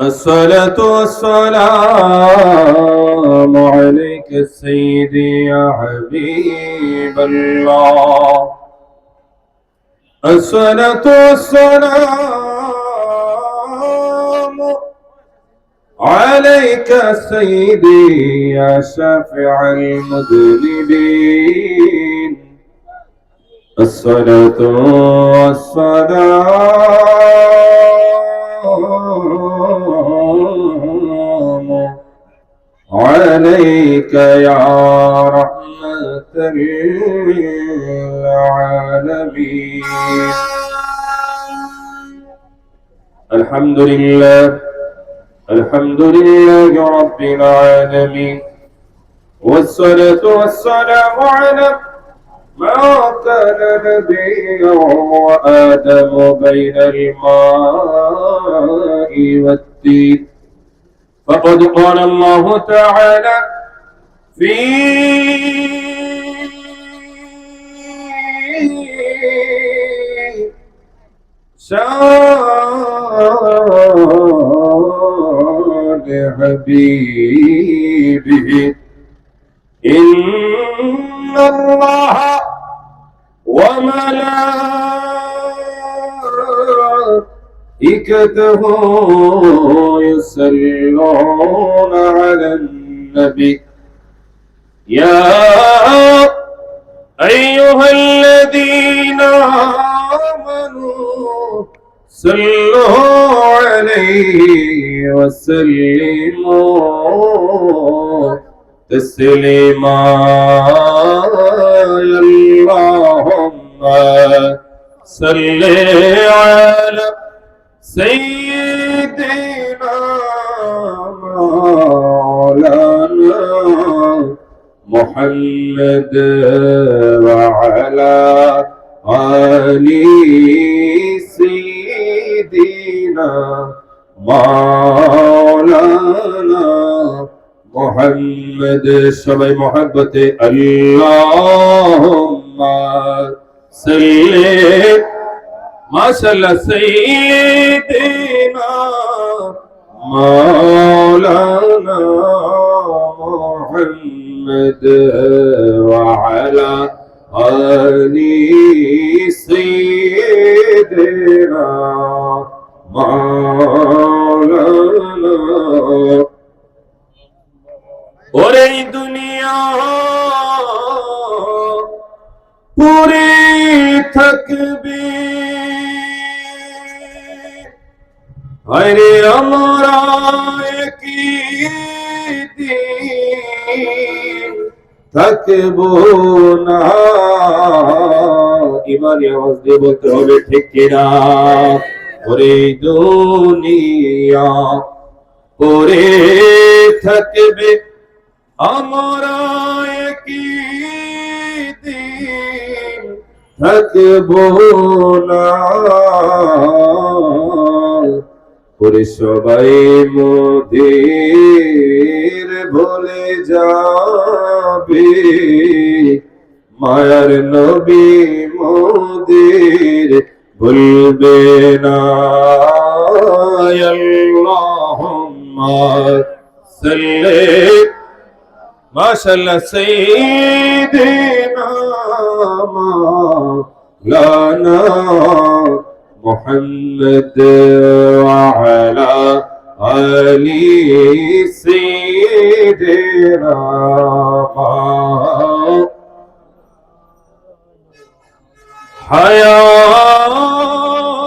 الصلاة والسلام عليك سيدي يا حبيب الله. الصلاة والسلام عليك سيدي يا شافع المذنبين. الصلاة والسلام عليك يا رحمة للعالمين. الحمد لله رب العالمين، والصلاة والسلام على ما كان نبيا وآدم بين الماء والدين. فقد قال الله تعالى في شان حبيبه: إن الله وملائكته يصلون على النبي يا أيها الذين آمنوا صلوا عليه وسلموا تسليما. اللهم صل على سيدنا مولانا محمد وعلى آل سيدنا مولانا محمد. সবাই মহব্বতে আল্লাহুম্মা সাল্লি মাশাআল্লাহ সাইয়্যিদিনা মাওলানা মুহাম্মদ ওয়া আলা আলি সাইয়্যিদিনা মাওলানা। ওরে দুনিয়া পুরে থাকবে, আরে আমরা একদিন থাকবো না। ইমানি আওয়াজ দিয়ে বলতে হবে, ঠিক কিনা? ওরে দুনিয়া পুরে থাকবে, আমরা একদিন থাকবো না। ওরে সবাই মোদের ভুলে যাবে, মায়ার নবী মোদের ভুলবে না। আল্লাহুম্মা সাল্লি মাশাআল্লাহ সাইয়্যিদিনা মাওলানা মুহাম্মদ ওয়া আলা আলি সাইয়্যিদিনা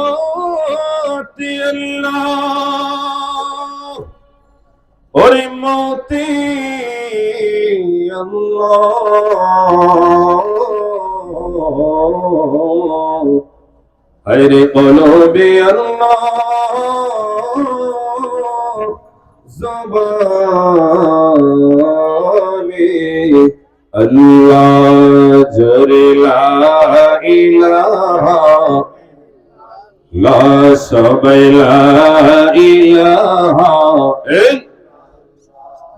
হায়াতি আল্লাহ ওরে মৌতি আল্লাহ। হরে কলবে আল্লাহ, জবানে আল্লাহ, জরে লা ইলাহা লা সবাই লা ইলাহা,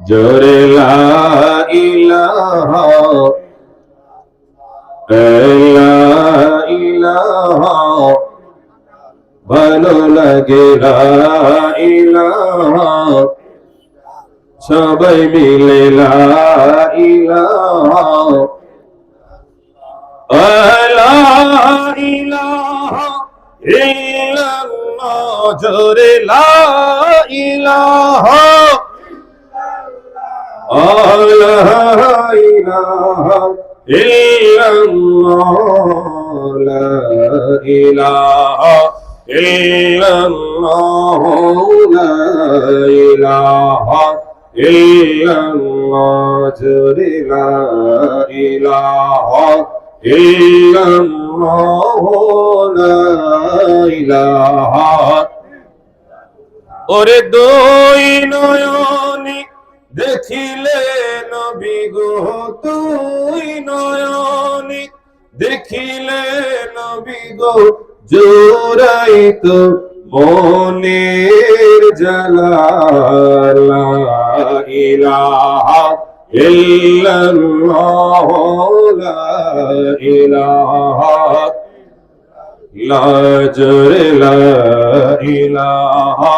জরে লা ইলাহা লা ইলাহা ভালো লাগে লা ইলাহা সবাই মিলে লা ইলাহা লা ইলাহা ইল্লাল্লাহ জোরে লা ইলাহা লা ইলাহা ইল্লাল্লাহ লা ইলাহা ইল্লাল্লাহ লা ইলাহা ইল্লাল্লাহ জোরে লা ইলাহা ইল্লাল্লাহ লা ইলাহা ওরে দুই নয়নে দেখিলে নবী গো দুই নয়নে দেখিলে নবী গো জোড়াইত মনের জ্বালা লা ইলাহা ইল্লাল্লাহ লা ইলাহা লা জোরে লা ইলাহা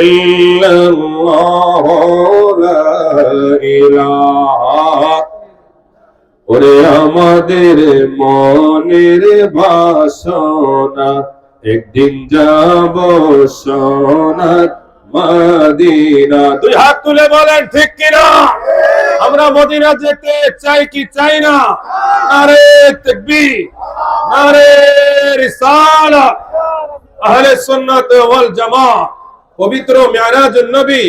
ইল্লাল্লাহ লা ইলাহা ওরে আমাদের মনের বাসনা একদিন যাব সোনার মদিনা। দুই হাত তুলে বলেন ঠিক কিনা? আমরা মদিনা যেতে চাই কি চাই না? নারে তাকবীর, নারে রিসালাত, আহলে সুন্নাত ওয়াল জামাত, পবিত্র মিরাজুন নবী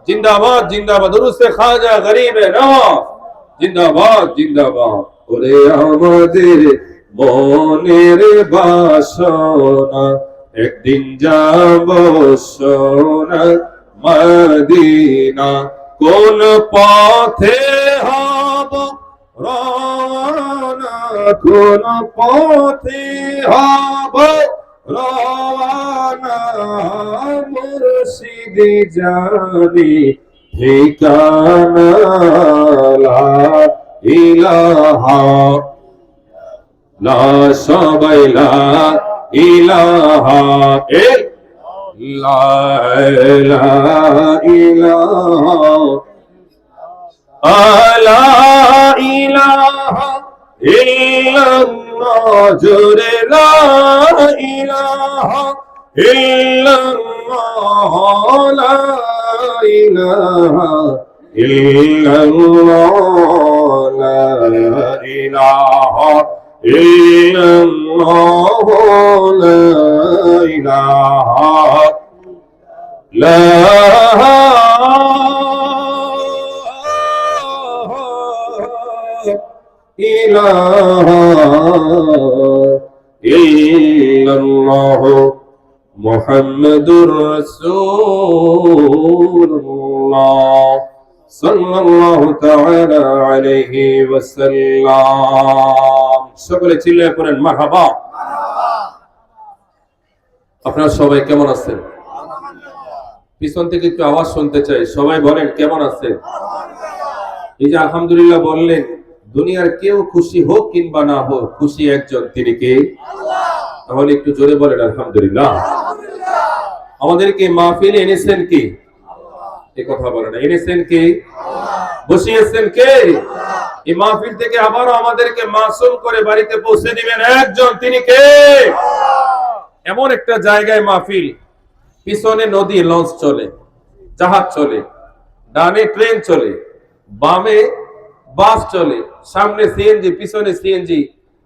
জিন্দাবাদ জিন্দাবাদ, দুরুসে খাজা গরিবে নওয়াজ জিন্দাবাদ জিন্দাবাদ। ওরে আমাদের মনের বাসনা একদিন যাব সোনার মদিনা। কোন পথে হব রওনা, কোন পথে হব রওনা, মুর্শিদি জানি ঠিকানা লা ইলাহা লা সবাই লা ইলাহা লা ইলাহা লা ইলাহা ইল্লাল্লাহ জোরে লা ইলাহা ইল্লাল্লাহ লা ইলাহা ইল্লাল্লাহ লা ইলাহা ইল্লাল্লাহ লা ইলাহা লা ইলাহা ইল্লাল্লাহ মুহাম্মাদুর রাসূলুল্লাহ সাল্লাল্লাহু তাআলা আলাইহি ওয়াসাল্লাম। সকলে চিল্লায়ে পড়েন মারহাবা। আপনারা সবাই কেমন আছেন? পিছন থেকে একটু আওয়াজ শুনতে চাই, সবাই বলেন কেমন আছেন? এই যে আলহামদুলিল্লাহ বললেন, দুনিয়ার কেউ খুশি হোক কিংবা না হোক, খুশি একজন, তিনি কে? তাহলে একটু জোরে বলেন আলহামদুলিল্লাহ। আমাদেরকে মাহফিলে এনেছেন কি? এই কথা বলেন, এনেছেন কি? বসিয়েছেন কে? এই মাহফিল থেকে আবারও আমাদেরকে মাসুম করে বাড়িতে পৌঁছে দিবেন একজন, তিনি কে? এমন একটা জায়গায় মাহফিল, পিছনে নদী, লঞ্চ চলে, জাহাজ চলে, ডানে ট্রেন চলে, বামে বাস চলে, সামনে সিএনজি, পিছনে সিএনজি,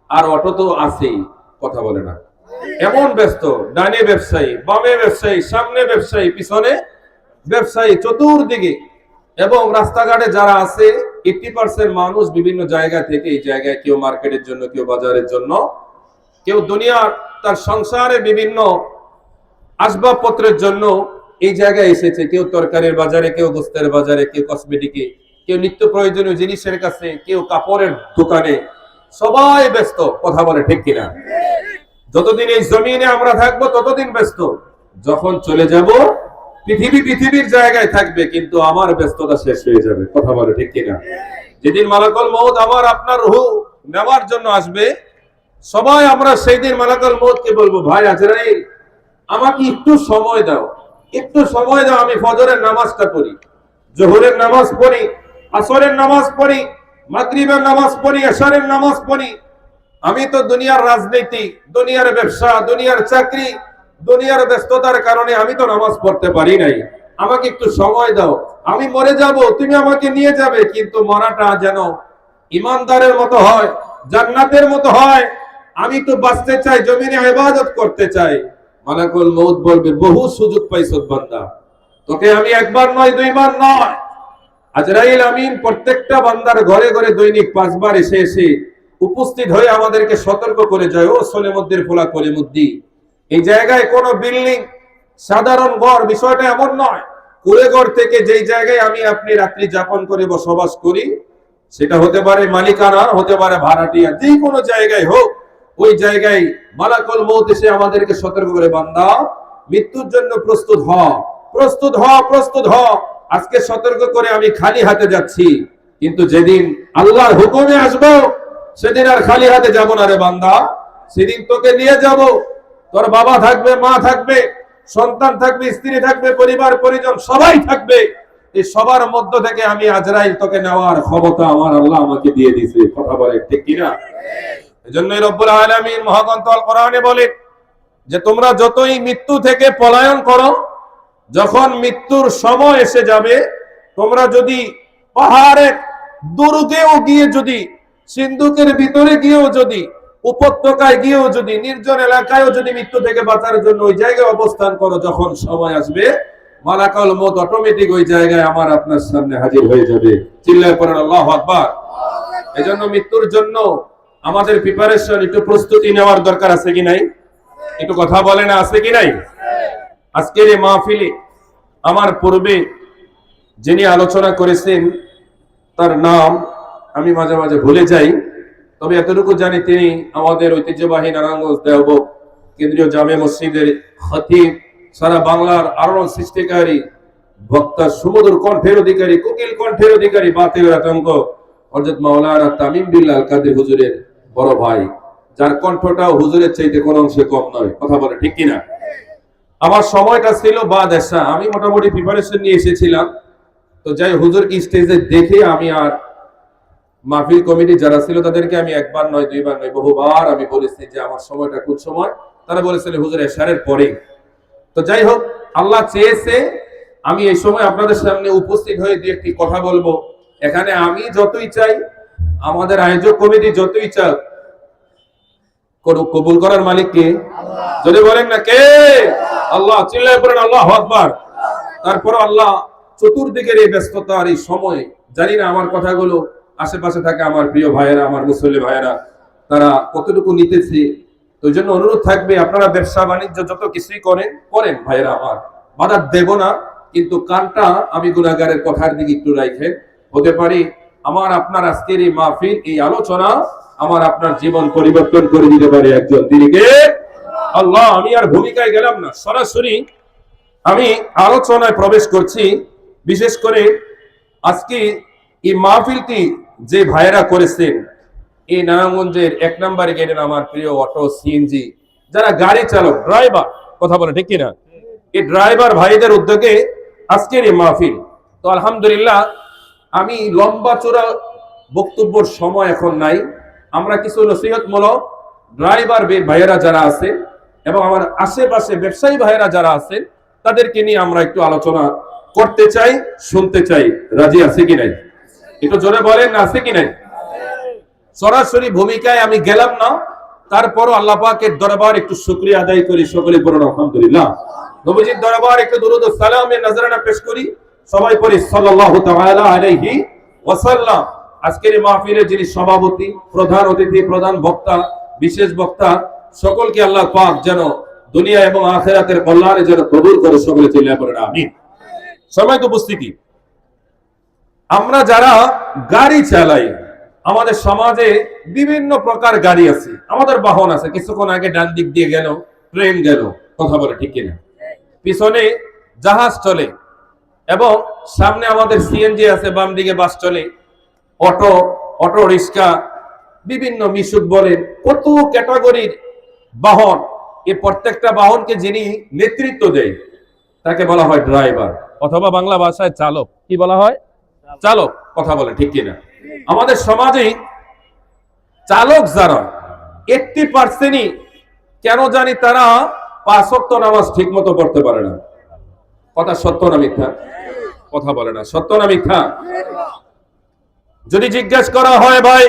আর অটো তো আছেই, কথা বলে না। এমন ব্যস্ত, ডানে ব্যবসায়ী, বামে ব্যবসায়ী, সামনে ব্যবসায়ী, পিছনে ব্যবসায়ী, চতুর্দিকে। এবং রাস্তাঘাটে যারা আছে 80% মানুষ বিভিন্ন জায়গা থেকে এই জায়গায়, কেউ মার্কেটের জন্য, কেউ বাজারের জন্য, কেউ দুনিয়ার তার সংসারে বিভিন্ন আসবাবপত্রের জন্য এই জায়গায় এসেছে। কেউ তরকারির বাজারে, কেউ গোস্তের বাজারে, কেউ কসমেটিকে, কেউ নিত্য প্রয়োজনীয় জিনিসের কাছে, কেউ কাপড়ের দোকানে, সবাই ব্যস্ত, কথা বলে ঠিক কিনা? যতদিন এই জমিনে আমরা থাকবো ততদিন ব্যস্ত, যখন চলে যাব পৃথিবীর জায়গায় থাকবে, কিন্তু আমার ব্যস্ততা শেষ হয়ে যাবে, কথা বলে ঠিক কিনা? যেদিন মালাকুল মউত আমার আপনার রূহ নেওয়ার জন্য আসবে, সবাই আমরা সেই দিন মালাকুল মউতকে বলবো, ভাই আজরাইল আমাকে একটু সময় দাও, একটু সময় দাও, আমি ফজরের নামাজটা পড়ি, জোহরের নামাজ পড়ি, আসরের নামাজ পড়ি, মাগরিবের নামাজ পড়ি, এশারের নামাজ পড়ি। আমি তো দুনিয়ার রাজনীতি, দুনিয়ার ব্যবসা, দুনিয়ার চাকরি, দুনিয়ার ব্যস্ততার কারণে আমি তো নামাজ পড়তে পারি নাই। আমাকে একটু সময় দাও, আমি মরে যাব, তুমি আমাকে নিয়ে যাবে, কিন্তু মরাটা যেন ইমানদারের মতো হয়, জান্নাতের মতো হয়। আমি তো বাঁচতে চাই, জমিনে ইবাদত করতে চাই। মালাকুল মউত বলবে, বহু সুযোগ পাইছো বান্দা, তোকে আমি একবার নয় দুইবার নয়, আজরাইল আমিন প্রত্যেকটা বান্দার ঘরে ঘরে দৈনিক 5 বার এসে এসে উপস্থিত হয়ে আমাদেরকে সতর্ক করে যায়, ও সলেমুদ্দির ফোলা কলিমুদ্দি, এই জায়গায় কোন বিল্ডিং, সাধারণ ঘর বিষয়টা এমন নয়। কুড়েঘর থেকে যেই জায়গায় আমি আপনি রাত্রি যাপন করে বসবাস করি, সেটা হতে পারে মালিকানা, হতে পারে ভাড়াটিয়া, যে কোনো জায়গায় হোক, ওই জায়গায় মালাকুল মউত এসে আমাদেরকে সতর্ক করে, বান্দা মৃত্যুর জন্য প্রস্তুত হ, প্রস্তুত হ, প্রস্তুত হ। আজকে সতর্ক করে আমি খালি হাতে যাচ্ছি, কিন্তু যেদিন আল্লাহর হুকুমে আসবো সেদিন আর খালি হাতে যাব না রে বান্দা। সেদিন তোকে নিয়ে যাব, তোর বাবা থাকবে, মা থাকবে, সন্তান থাকবে, স্ত্রী থাকবে, পরিবার পরিজন সবাই থাকবে। এই সবার মধ্য থেকে আমি আজরাইল তোকে নেওয়ার ক্ষমতা আমার আল্লাহ আমাকে দিয়ে দিয়েছে। কথা বলে ঠিক কিনা? এজন্যই রব্বুল আলামিন মহাগ্রন্থ আল কোরআনে বলেন যে তোমরা যতই মৃত্যু থেকে পলায়ন করো, যখন মৃত্যুর সময় এসে যাবে, তোমরা যদি পাহাড়ের দুর্গেও গিয়ে, যদি সিন্ধুকের ভিতরে গিয়েও, যদি উপত্যকায় গিয়েও, যদি নির্জন এলাকায়ও যদি মৃত্যু থেকে বাঁচার জন্য ওই জায়গায় অবস্থান করো, যখন সময় আসবে মালাকুল মউত অটোমেটিক ওই জায়গায় আমার আপনার সামনে হাজির হয়ে যাবে। চিল্লায় পড়েন আল্লাহু আকবার। এজন্য মৃত্যুর জন্য আমাদের প্রিপারেশন, একটু প্রস্তুতি নেওয়ার দরকার আছে কি নাই? একটু কথা বলে না, আছে কি নাই? আজকের এই মাহফিলে আমার পূর্বে যিনি আলোচনা করেছেন তার নাম আমি মাঝে মাঝে ভুলে যাই, তবে এতটুকু জানি তিনি আমাদের ঐতিহ্যবাহী নারায়ণগঞ্জ দেওবন্দ কেন্দ্রীয় জামে মসজিদের খতিব, সারা বাংলার আলোড়ন সৃষ্টিকারী, বক্তা, সুমধুর কণ্ঠের অধিকারী, কোকিল কণ্ঠের অধিকারী, বাতিলের আতঙ্ক হযরত মাওলানা তামিম বিল্লাহ আল কাদের হুজুরের বড় ভাই, যার কণ্ঠটাও হুজুরের চাইতে কোনো অংশে কম নয়। কথা বলে ঠিক কিনা? আমার সময়টা ছিল বাদ এসা, আমি মোটামুটি প্রিপারেশন নিয়ে এসেছিলাম। তো যাই হুজুর কি স্টেজে দেখে আমি আর মাহফিল কমিটি যারা ছিল তাদেরকে আমি একবার নয় দুইবার নয় বহুবার আমি বলেছি যে আমার সময়টা কোন সময়। তারা বলেছিলেন হুজুর এশারের পরে। তো যাই হোক, আল্লাহ চেয়েছে আমি এই সময় আপনাদের সামনে উপস্থিত হয়ে দুই একটি কথা বলবো। এখানে আমি যতই চাই, আমাদের আয়োজক কমিটি যতই চাক, কবুল করার মালিক কে? যদি বলেন না কে? আল্লাহ। চিল্লায় পড়েন আল্লাহু আকবার। তারপর আল্লাহ চতুর্দিকের এই ব্যস্ততার এই সময়, জানি না আমার কথাগুলো আশেপাশে থাকে আমার প্রিয় ভাইয়েরা, আমার মুসল্লি ভাইয়েরা, তারা কতটুকু নিতেছে। তো ওই জন্য অনুরোধ থাকবে, আপনারা ব্যবসা বাণিজ্য যত কিছুই করেন করেন ভাইয়েরা আমার, বাধা দেব না, কিন্তু কানটা আমি গুনাহগারের কথার দিকে একটু রাখেন। হতে পারে আমার আপনার আজকের এই মাহফিল, এই আলোচনা আমার আপনার জীবন পরিবর্তন করে দিতে পারে একজন, তিনি কে? আল্লাহ। আমি আর ভূমিকায় গেলাম না, সরাসরি আমি আলোচনায় প্রবেশ করছি। বিশেষ করে আজকে এই মাহফিলটি যে ভাইয়েরা করেছেন, এই নারায়ণগঞ্জের 1 নম্বর গেটের আমার প্রিয় অটো, সিএনজি যারা গাড়ি চালক, ড্রাইভার, কথা বলে ঠিক কিনা, এই ড্রাইভার ভাইদের উদ্যোগে আজকের এই মাহফিল। তো আলহামদুলিল্লাহ, আমি লম্বা চূড়া বক্তব্যের সময় এখন নাই। আমরা কিছু নসিহতমূলক ড্রাইভার ভাইয়েরা যারা আছে এবং আমার আশেপাশে ব্যবসায়ী ভাইয়েরা যারা আছেন, তাদেরকে নিয়ে আমরা একটু আলোচনা করতে চাই, শুনতে চাই। রাজি আছে কি নাই? একটু জোরে বলেন, আছে কি নাই? সরাসরি ভূমিকায় আমি গেলাম না, তারপরও আল্লাহ পাকের দরবার একটু শুকরিয়া আদায় করি। সকলে পড়ুন আলহামদুলিল্লাহ। নবীজির দরবার একটু দুরূদ ও সালামের নজরানা পেশ করি। সবাই পড়ি সাল্লাল্লাহু তাআলা আলাইহি ওয়াসাল্লাম। আজকের মাহফিলের যিনি সভাপতি, প্রধান অতিথি, প্রধান বক্তা, বিশেষ বক্তা, সকলকে আল্লাহ পাক যেন দুনিয়া এবং আখিরাতের কল্যাণে যেন কবুল করে। সকলে চিল্লায়ে পড়েন আমিন। সম্মানিত উপস্থিতি, আমরা যারা গাড়ি চালাই, আমাদের সমাজে বিভিন্ন প্রকার গাড়ি আছে, আমাদের বাহন আছে। কিছুক্ষণ আগে ডান দিক দিয়ে গেল ট্রেন গেল, কথা বলে ঠিক কিনা, পিছনে জাহাজ চলে এবং সামনে আমাদের সিএনজি আছে, বাম দিকে বাস চলে, অটো রিক্সা, বিভিন্ন মিশুক বলেন, কত ক্যাটাগরির বাহন এই প্রত্যেকটা বাহনকে যিনি নেতৃত্ব দেয় তাকে বলা হয় ড্রাইভার, অথবা বাংলা ভাষায় চালক। কি বলা হয়? চালক। কথা বলে ঠিক কিনা? আমাদের সমাজে চালক যারা 80%ই কেন জানি তারা 5 ওয়াক্ত নামাজ ঠিক মতো পড়তে পারে না। কথা সত্য না মিথ্যা? কথা বলে না, সত্য না মিথ্যা? যদি জিজ্ঞেস করা হয়, ভাই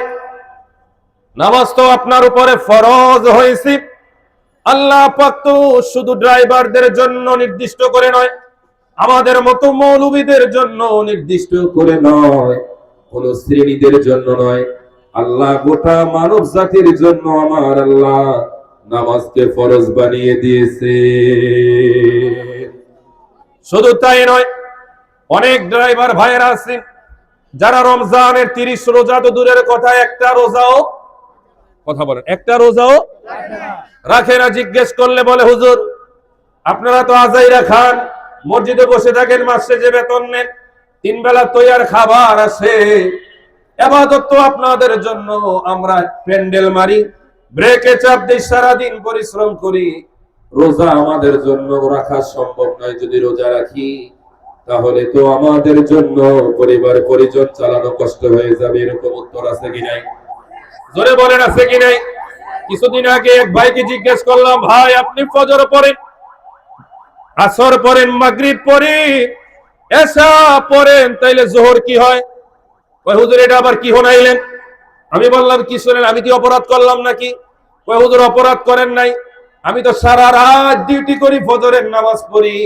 নামাজ তো আপনার উপরে ফরজ হয়েছে, আল্লাহ পাক তো শুধু ড্রাইভারদের জন্য নির্দিষ্ট করে নয়, আমাদের মতো মৌলবীদের জন্য নির্দিষ্ট করে নয়, কোন শ্রেণীদের জন্য নয়, আল্লাহ গোটা মানব জাতির জন্য আমার আল্লাহ নামাজকে ফরজ বানিয়ে দিয়েছে। শুধু তাই নয়, অনেক ড্রাইভার ভাইয়েরা আছেন যারা রমজানের 30 রোজা তো দূরের কথা, একটা রোজাও, কথা বলেন, একটা রোজাও রাখে না। জিজ্ঞেস করলে বলে, হুজুর আপনারা তো আজাইরা খান, মসজিদে বসে থাকেন, মাসে যে বেতন নেন, 3 বেলা তৈয়ার খাবার আসে, ইবাদত তো আপনাদের জন্য, আমরা প্যান্ডেল মারি, ব্রেকে চাপ দিই, সারাদিন পরিশ্রম করি, রোজা আমাদের জন্য রাখা সম্ভব নয়। যদি রোজা রাখি তাহলে তো আমাদের জন্য পরিবার পরিজন চালানো কষ্ট হয়ে যাবে। এরকম উত্তর আছে কি নাই? জোরে বলেন আছে কি নাই? কিছুদিন আগে এক ভাইকে জিজ্ঞেস করলাম, ভাই আপনি ফজর পড়েন, আসর পড়েন, মাগরিব পড়েন, এশা পড়েন, তাইলে জোহর কি হয়? ওই হুজুর এটা আবার কি শোনাইলেন? আমি বললাম, কি শুনেন? আমি কি অপরাধ করলাম নাকি? ওই হুজুর অপরাধ করেন নাই, আমি তো সারা রাত ডিউটি করি, ফজরের নামাজ পড়ি,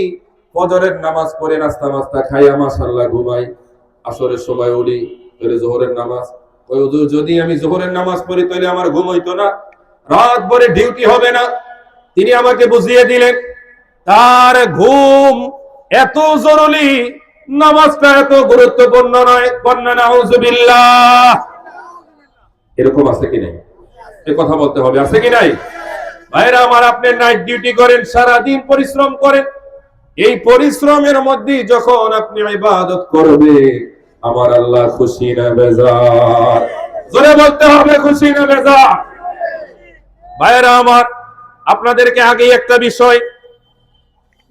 ফজরের নামাজ পড়ে নাস্তা মাস্তা খাইয়া মাশাআল্লাহ ঘুমাই, আসরের সময় উঠি, তাহলে জোহরের নামাজ। ওই হুজুর যদি আমি জোহরের নামাজ পড়ি তাহলে আমার ঘুম হইতো না, রাত ভরে ডিউটি হবে না। তিনি আমাকে বুঝিয়ে দিলেন তার ঘুম এত জরুরি, নামাজটা এত গুরুত্বপূর্ণ নয়। কন্যা নাউজুবিল্লাহ। এরকম আছে কি নাই? এ কথা বলতে হবে, আছে কি নাই? ভাইরা আমার, আপনি নাইট ডিউটি করেন, সারা দিন পরিশ্রম করেন, এই পরিশ্রমের মধ্যে যখন আপনি ইবাদত করবে, আমার আল্লাহ খুশি না বেজার? জোরে বলতে হবে, খুশি না বেজার? ভাইরা আমার, আপনাদেরকে আগে একটা বিষয়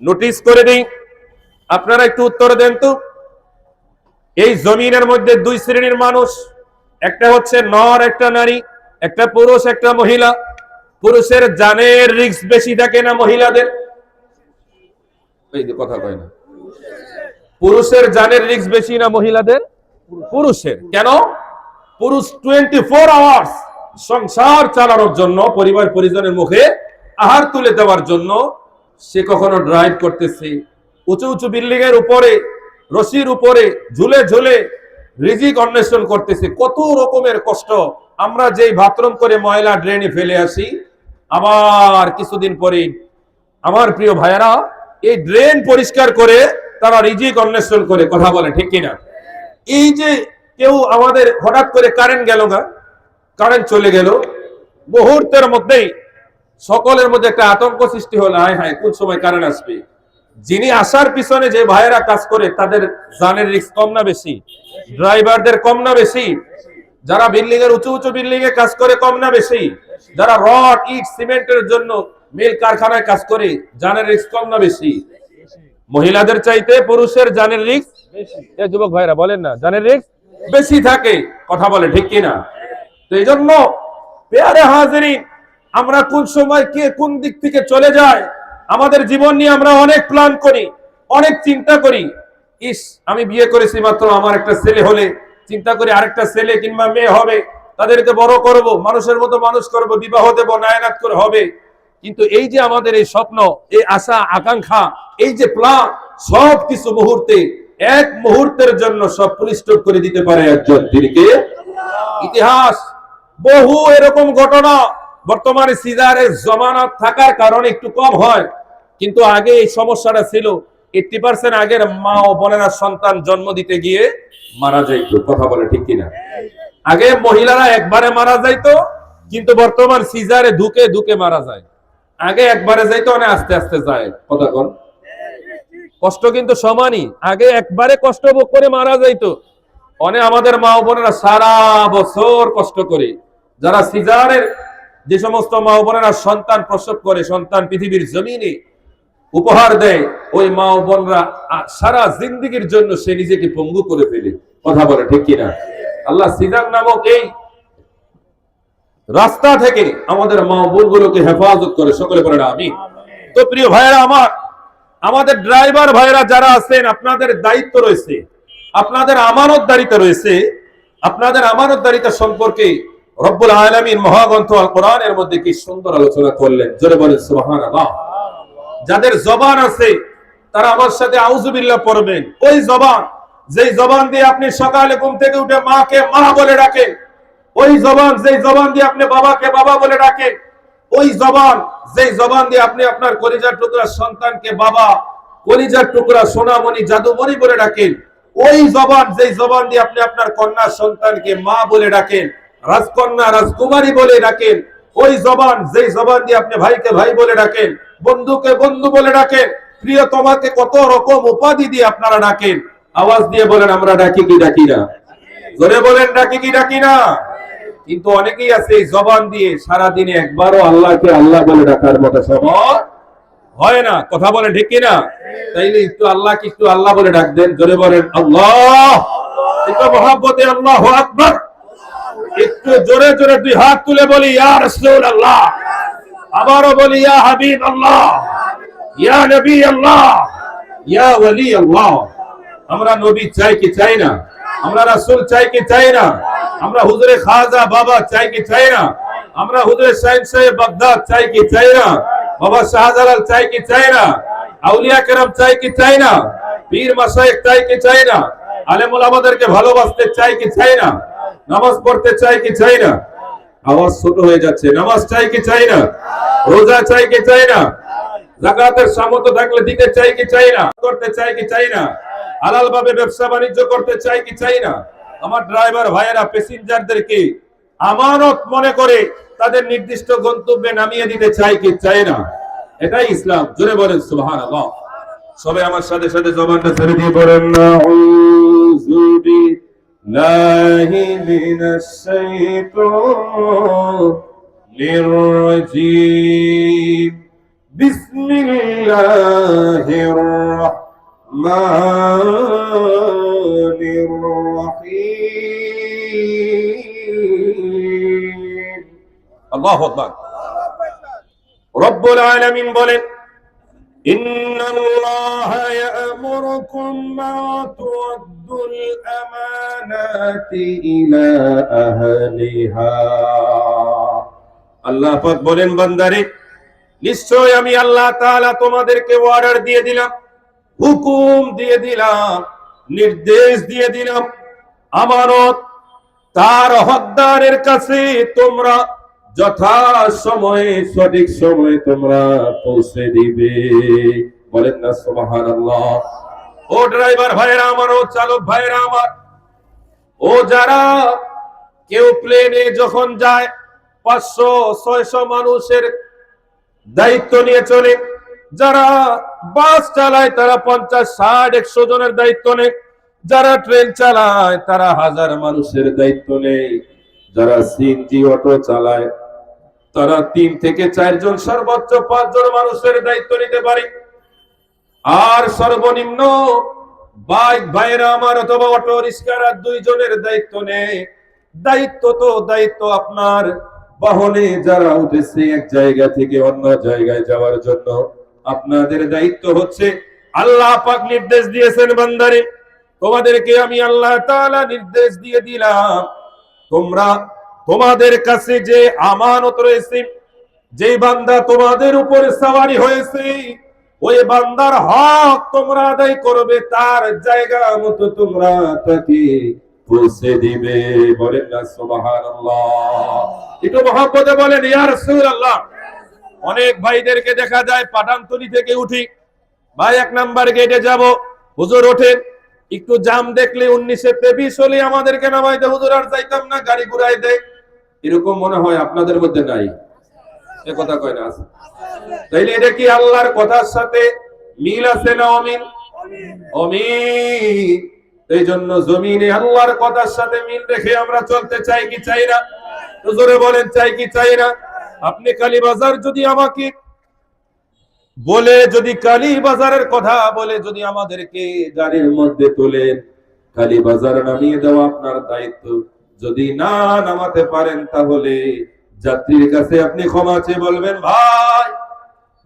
নোটিস করে দিই, আপনারা একটু উত্তর দেন তো। এই জমিনের মধ্যে 2 শ্রেণীর মানুষ, একটা হচ্ছে নর, একটা নারী, একটা পুরুষ, একটা মহিলা। পুরুষের জানের রিস্ক বেশি থাকে না মহিলাদের? এই যে কথা কয় না, পুরুষের জানের রিস্ক বেশি না মহিলাদের? পুরুষের। কেন? পুরুষ 24 আওয়ার্স সংসার চালানোর জন্য, পরিবার পরিজনের মুখে আহার তুলে দেওয়ার জন্য সে কখনো ড্রাইভ করতেছে, উঁচু উঁচু বিল্ডিং এর উপরে, রশির উপরে ঝুলে ঝুলে রিজিক অন্বেষণ করতেছে। কত রকমের কষ্ট। আমরা যেই বাথরুম করে ময়লা ড্রেনে ফেলে আসি, আবার কিছুদিন পরে আমার প্রিয় ভাইয়েরা এই ড্রেন পরিষ্কার করে তারা রিজিক অন্বেষণ করে। কথা বলে ঠিক কিনা? এই যে কেউ আমাদের হঠাৎ করে কারেন্ট গেল না, কারেন্ট চলে গেল, মুহূর্তের মধ্যেই সকলের মধ্যে একটা আতঙ্ক সৃষ্টি হলো, হায় হায় কোন সময় কারেন্ট আসবে। যিনি আসার পিছনে যে ভাইয়েরা কাজ করে তাদের জানের রিস্ক কম না বেশি? ড্রাইভারদের কম না বেশি? যারা বিল্ডিং এর উঁচু উঁচু বিল্ডিং এ কাজ করে কম না বেশি? যারা রড ইট সিমেন্টের জন্য মিল কারখানায় কাজ করে জানের রিস্ক কম না বেশি? মহিলাদের চাইতে পুরুষের জানের রিস্ক বেশি। যুবক ভাইরা বলেন না, জানের রিস্ক বেশি থাকে। কথা বলে ঠিক কিনা? তো এই জন্য পেয়ারে হাজিরিন, আমরা কোন সময় কে কোন দিক থেকে চলে যায়, আমাদের জীবন নিয়ে আমরা অনেক প্ল্যান করি, অনেক চিন্তা করি। ইস, আমি বিয়ে করেছি মাত্র, আমার একটা ছেলে হলে, চিন্তা করি আরেকটা ছেলে কিংবা মেয়ে হবে, তাদেরকে বড় করব, মানুষের মতো মানুষ করব, বিবাহ দেব, নায়নাত করে হবে। কিন্তু এই যে আমাদের এই স্বপ্ন, এই আশা আকাঙ্ক্ষা, এই যে প্ল্যান, সব কিছু মুহূর্তে, এক মুহূর্তের জন্য সব পুলিস্টপ করে দিতে পারে একজন। তিনিকে ইতিহাস বহু এরকম ঘটনা। বর্তমানে সিজারের জমানত থাকার কারণে একটু কম হয়, কিন্তু আগে এই সমস্যাটা ছিল। 80% আগের মা ও বোনেরা সন্তান জন্ম দিতে গিয়ে মারা যাইতো। কথা বলে ঠিক কিনা? আগে মহিলারা একবারে মারা যাইতো, কিন্তু বর্তমান সিজারে ধুকে ধুকে মারা যায়। আগে একবারে যাইতো, অনেক আস্তে আস্তে যায়। কথা বল, কষ্ট কিন্তু সমানই। আগে একবারে কষ্ট ভোগ করে মারা যাইতো, অনেক আমাদের মা ও বোনেরা সারা বছর কষ্ট করে। যারা সিজারের যে সমস্ত মা ও বোনেরা সন্তান প্রসব করে, সন্তান পৃথিবীর জমিনে উপহার দেয়, ওই মা ও বোনরা সারা জিন্দেগীর জন্য সে নিজেকে পঙ্গু করে ফেলে। কথা বলে ঠিক কিনা? আল্লাহ সিজান নামক এই রাস্তা থেকে আমাদের মা ও বোনগুলোকে হেফাজত করে, সকলে বলেন আমিন। তো প্রিয় ভাইয়েরা আমার, আমাদের ড্রাইভার ভাইয়েরা যারা আছেন, আপনাদের দায়িত্ব রয়েছে, আপনাদের আমানতদারিতা রয়েছে। আপনাদের আমানতদারিতা সম্পর্কে রব্বুল আলামিন মহাগ্রন্থ আল কোরআনের মধ্যে কি সুন্দর আলোচনা করলেন, জোরে বলেন সুবহানাল্লাহ। যাদের জবান আছে তারা আমার সাথে আউযুবিল্লাহ পড়বেন। ওই জবান, যেই জবান দিয়ে আপনি সকালে ঘুম থেকে উঠে মাকে মা বলে ডাকেন, ওই জবান, যেই জবান দিয়ে আপনি বাবাকে বাবা বলে ডাকেন, ওই জবান, যেই জবান দিয়ে আপনি আপনার কলিজার টুকরা সন্তানকে বাবা, কলিজার টুকরা সোনামণি জাদুমণি বলে ডাকেন, ওই জবান, যেই জবান দিয়ে আপনি আপনার কন্যা সন্তানকে মা বলে ডাকেন, রাজকন্যা রাজকুমারী বলে ডাকেন, ওই জবান, যেই জবান দিয়ে আপনি ভাইকে ভাই বলে ডাকেন, বন্ধুকে বন্ধু বলে ডাকেন, প্রিয় তোমাকে কত রকম উপাধি দিয়ে আপনারা ডাকেন। আওয়াজ দিয়ে বলেন আমরা ডাকি কি ডাকি না? জোরে বলেন ডাকি কি ডাকি না? কিন্তু অনেকেই আছে এই জবান দিয়ে সারা দিনে একবারও আল্লাহকে আল্লাহ বলে ডাকার মতো সময় হয় না। কথা বলেন ঠিক কিনা? তাইলে একটু আল্লাহকে একটু আল্লাহ বলে ডাক দেন, জোরে বলেন আল্লাহ, একটু মহব্বতে আল্লাহু আকবার, একটু জোরে জোরে দুই হাত তুলে বলি ইয়া রাসূলুল্লাহ, আবারও বলি ইয়া হাবিব আল্লাহ, ইয়া নবী আল্লাহ, ইয়া ওয়ালি আল্লাহ। আমরা নবী চাই কি চাই না? আমরা রাসূল চাই কি চাই না? আমরা হুজুরে খাজা বাবা চাই কি চাই না? আমরা হুজুরে শাহিন সাহেব বাগদাদ চাই কি চাই না? বাবা শাহজালাল চাই কি চাই না? আউলিয়া কেরাম চাই কি চাই না? পীর মাশায়েখ চাই কি চাই না? আলেম ওলামাদেরকে ভালোবাসতে চাই কি চাই না? নামাজ পড়তে চাই কি চাই না? আওয়াজ ছোট হয়ে যাচ্ছে। নামাজ চাই কি চাই না? রোজা চাই কি চাই না? যাকাতের সামর্থ্য থাকলে দিতে চাই কি চাই না? করতে চাই কি চাই না? হালাল ভাবে ব্যবসা বাণিজ্য করতে চাই কি চাই না? আমার ড্রাইভার ভাইয়েরা প্যাসেঞ্জারদেরকে আমানত মনে করে তাদের নির্দিষ্ট গন্তব্যে নামিয়ে দিতে চাই কি চাই না? এটাই ইসলাম। জোরে বলেন সুবহানাল্লাহ। সবাই আমার সাথে সাথে জবানটা ছেড়ে দিয়ে বলেন নাউযু বিল্লাহি মিনাশ শাইতানির রাজীম। বিসমিল্লাহির রাহমানির রহিম। আল্লাহু আকবার। রব্বুল আলামিন বলেন ইন্নাল্লাহা ইয়া'মুরুকুম আন তু'আদ্দুল আমানাতি ইলা আহলিহা। আল্লাহ পাক বলেন বান্দারে, নিশ্চয় আমি আল্লাহ তাআলা তোমাদেরকে অর্ডার দিয়ে দিলাম, হুকুম দিয়ে দিলাম, নির্দেশ দিয়ে দিলাম, আমানত তার হকদারের কাছে তোমরা যথা সময়ে সঠিক সময়ে তোমরা পৌঁছে দিবে। বলেন না সুবহানাল্লাহ। ও ড্রাইভার ভাইরা আমার, ও চালক ভাইরা আমার, ও যারা কেউ প্লেনে যখন যায় 500-600 মানুষের দায়িত্ব নিয়ে চলে, যারা বাস চালায় তারা 50-60-100 জনের দায়িত্ব নেয়, যারা ট্রেন চালায় তারা 1000 মানুষের দায়িত্ব নেয়, যারা সিএনজি অটো চালায় তারা 3 থেকে 4 জন, সর্বোচ্চ 5 জন মানুষের দায়িত্ব নিতে পারে। আর সর্বনিম্ন বাইক ভাইরা আমার অথবা অটো রিক্সারা 2 জনের দায়িত্ব নেয়। দায়িত্ব তো দায়িত্ব, আপনার বাহনে যারা উঠেছে এক জায়গা থেকে অন্য জায়গায় যাওয়ার জন্য আপনাদের দায়িত্ব হচ্ছে, আল্লাহ পাক নির্দেশ দিয়েছেন বান্দারে তোমাদেরকে আমি আল্লাহ তাআলা নির্দেশ দিয়ে দিলাম, তোমরা তোমাদের কাছে যে আমানত রয়েছে, যে বান্দা তোমাদের উপরে সওয়ারি হয়েছে, ওই বান্দার হক তোমরা আদায় করবে, তার জায়গা মতো তোমরা তাকে পৌঁছে দিবে। বলেন না সুবহানাল্লাহ। একটু মহব্বতে বলেন ইয়া রাসূলুল্লাহ। অনেক ভাইদেরকে দেখা যায় পাঠানতলি থেকে উঠি, ভাই 1 নাম্বার গেটে যাব, হুজুর ওঠেন, একটু জাম দেখলে 19-20 হলে আমাদেরকে নামাইতে, হুজুর আর যাইতাম না, গাড়ি ঘুরাই দেয়। এরকম মনে হয় আপনাদের মধ্যে নাই? এ কথা কয় না? তাইলে এটা কি আল্লাহর কথার সাথে মিল আছে না অমিল? অমিল। এই জন্য জমিনে আল্লাহর কথার সাথে মিল রেখে আমরা চলতে চাই কি চাই না? জোরে বলেন চাই কি চাই না? আপনি কালীবাজার যদি আমাকে বলে, যদি কালীবাজারের কথা বলে যদি আমাদেরকে গাড়ির মধ্যে তোলেন, কালীবাজার নামিয়ে দেওয়া আপনার দায়িত্ব। যদি না নামাতে পারেন তাহলে যাত্রীর কাছে আপনি ক্ষমা চেয়ে বলবেন, ভাই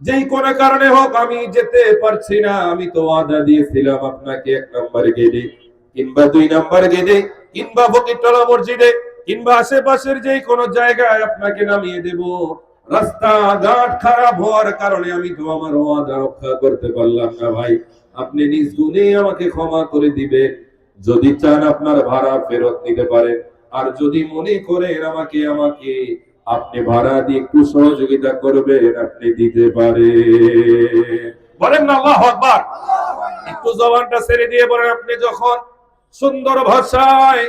যেই কোনো কারণে হোক আমি যেতে পারছি না, আমি তো ওয়াদা দিয়েছিলাম আপনাকে 1 নম্বর গেটে কিংবা 2 নম্বর গেটে কিংবা ফকিরতলা মসজিদে কিংবা আশেপাশের যেই কোনো জায়গায় আপনাকে নামিয়ে দেব। রাস্তাঘাট খারাপ হওয়ার কারণে আমি তো আমার ওয়াদা রক্ষা করতে পারলাম না। ভাই আপনি নিজ গুণে আমাকে ক্ষমা করে দিবেন। যদি চান আপনার ভাড়া ফেরত নিতে পারেন, আর যদি মনে করেন আমাকে আপনি ভাড়া দিয়ে একটু সহযোগিতা করবেন, আপনি দিতে পারেন। বলেন না আল্লাহু আকবার। একটু জবানটা ছেড়ে দিয়ে বলেন, আপনি যখন সুন্দর ভাষায়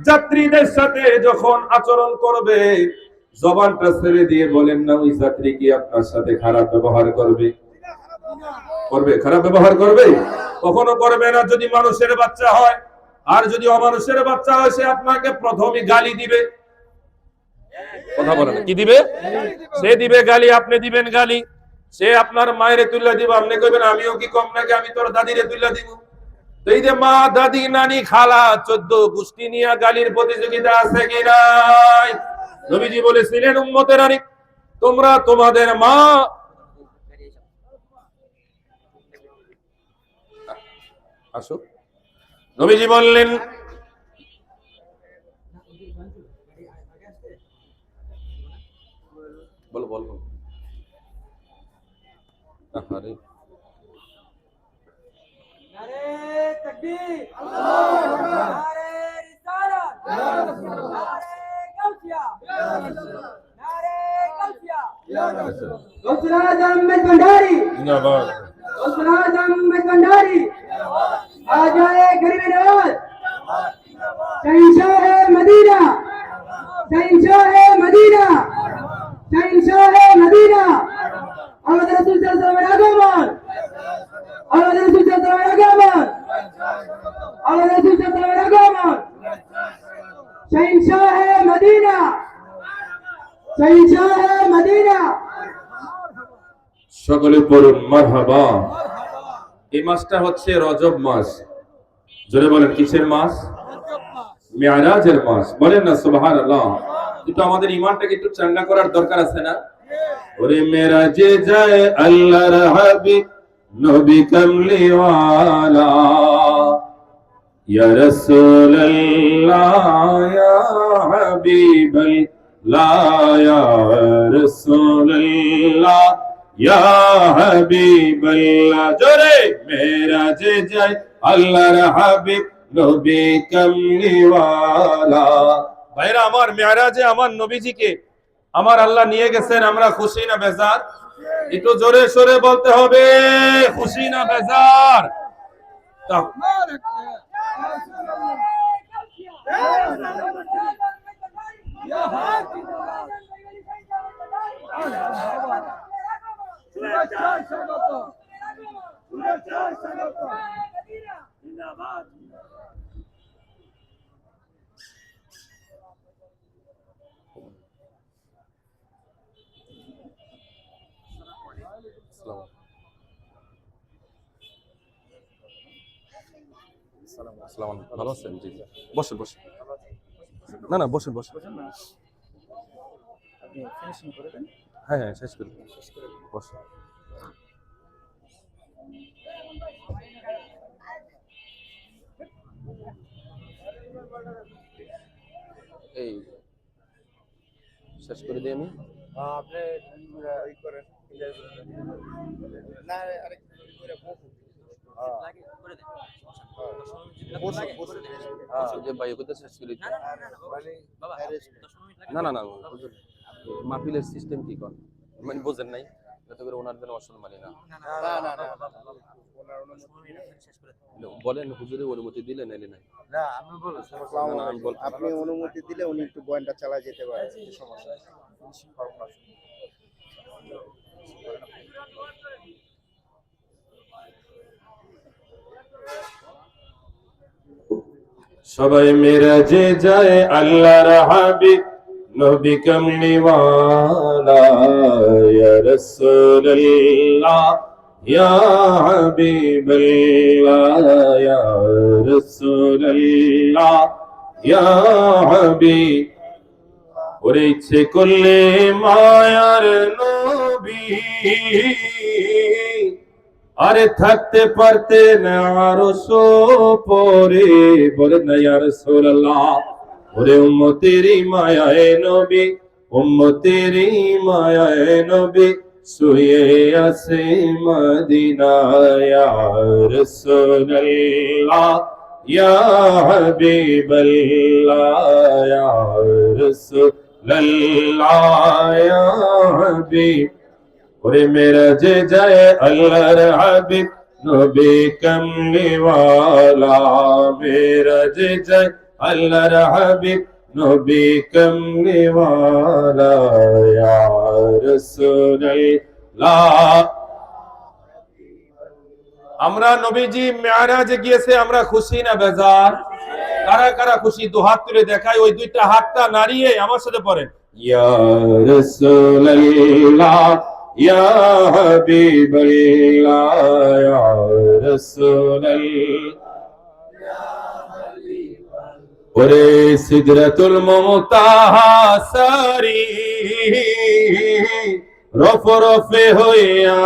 যাত্রীদের সাথে যখন আচরণ করবে, জবানটা ছেড়ে দিয়ে বলেন না ওই যাত্রী কি আপনার সাথে খারাপ ব্যবহার করবে? করবে, খারাপ ব্যবহার করবে? কখনো করবে না। যদি মানুষের বাচ্চা হয় আর যদি অমানুষের বাচ্চা হয়, সে আপনাকে প্রথমে গালি দিবে। কথা বলেন, কি দিবে? সে দিবে গালি, আপনি দিবেন গালি। সে আপনার মায়ের তুল্লা দিব, আপনি কইবেন আমিও কি কম নাকি, আমি তোর দাদিরে তুল্লা দিব। তো এই যে মা, দাদি, নানি, খালা 14 গোষ্ঠী নিয়ে গালির প্রতিযোগিতা আছে কি নাই? নবীজি বলেছিলেন, উম্মতের আনি তোমরা তোমাদের মা আসো। নবীজি বললেন, বলো বলো। আরে नारे तकबीर, अल्लाहू अकबर, नारे रिसालत, नारे गौसिया, नारे गौसिया, गौसुल आजम में भंडारी, जिंदाबाद। गौसुल आजम में भंडारी, आ जाए गरीब नवाज, शहंशाह है मदीना, शहंशाह है मदीना, शहंशाह है मदीना, আমাদের রাসূল সাল্লাল্লাহু আলাইহি ওয়াসাল্লাম আমাদের রাসূল সাল্লাল্লাহু আলাইহি ওয়াসাল্লাম আমাদের রাসূল সাল্লাল্লাহু আলাইহি ওয়াসাল্লাম শহীনশাহ হে মদিনা, শহীনশাহ হে মদিনা। সকলে পড়ুন মারহাবা। এই মাসটা হচ্ছে রজব মাস। জোরে বলেন, কিসের মাস? মেরাজের মাস। বলেন না সুবহানাল্লাহ। কিন্তু আমাদের ঈমানটাকে একটু চাঙ্গা করার দরকার আছে না? ওরে মেরাজে যায় আল্লাহর হাবিব নবী কামলিওয়ালা, ইয়া রাসূলুল্লাহ ইয়া হাবিবাল্লাহ ইয়া রাসূলুল্লাহ ইয়া হাবিবাল্লাহ। জোরে মেরাজে যায় আল্লাহর হাবিব নবী কামলিওয়ালা। ভাইরা আমার, মেরাজে আমার নবীজিকে আমার আল্লাহ নিয়ে গেছেন, আমরা খুশি না বেজার? একটু জোরে সোরে বলতে হবে, খুশি না বেজার? ভালো আছেন? জি, বসেন বসেন। না না, বসেন বসেন। হ্যাঁ হ্যাঁ, শেষ করি, বসেন। এই শেষ করে দিই আমি। আপনি ই করেন, না আরেক করে যে ভাই ওটা শেষ করে দিই। না না না, মাহফিলের সিস্টেম কি কোন মানে বোঝেন নাই, যাতে করে ওনার জন্য অসম্মানী না। বলেন হুজুরের অনুমতি দিলে নাইলে নাই? না আমি বলেছি, আপনি অনুমতি দিলে উনি একটু বয়ানটা চালা যেতে পারে, সমস্যা নেই। সবাই মেরাজে যায় আল্লাহর হাবিব নবী কামলিওয়ালা ইয়া রাসূলুল্লাহ ইয়া হাবিবাল্লাহ ইয়া রাসূলুল্লাহ ইয়া হাবিব ওরে ইচ্ছে করলে মায়ার নবী আরে থাকতে পারতেন আরশ পরে বলেন না ইয়া রাসূলুল্লাহ ওরে উম্মতেরই মায়ায় নবী উম্মতেরই মায়ায় নবী শুয়ে আছে মদিনায় ইয়া রাসূলুল্লাহ ইয়া হাবিবাল্লাহ ইয়া রাসূলুল্লাহ ইয়া হাবিব ওরে মেরাজে যায় আল্লাহর হাবিব নবী কামলিওয়ালা মেরাজে যায় আল্লাহর হাবিব নবী কামলিওয়ালা ইয়া রাসূলুল্লাহ আমরা নবীজি মেরাজে গিয়েছে আমরা খুশি না বেজার কারা কারা খুশি দুহাত তুলে দেখায় ওই দুইটা হাতটা নাড়িয়ে আমার সাথে পড়েন ইয়া রাসূলুল্লাহ ইয়া হাবিবাল্লাহ ইয়া রাসূলুল্লাহ ওরে সিদরাতুল মুনতাহা সারি রফরফে হইয়া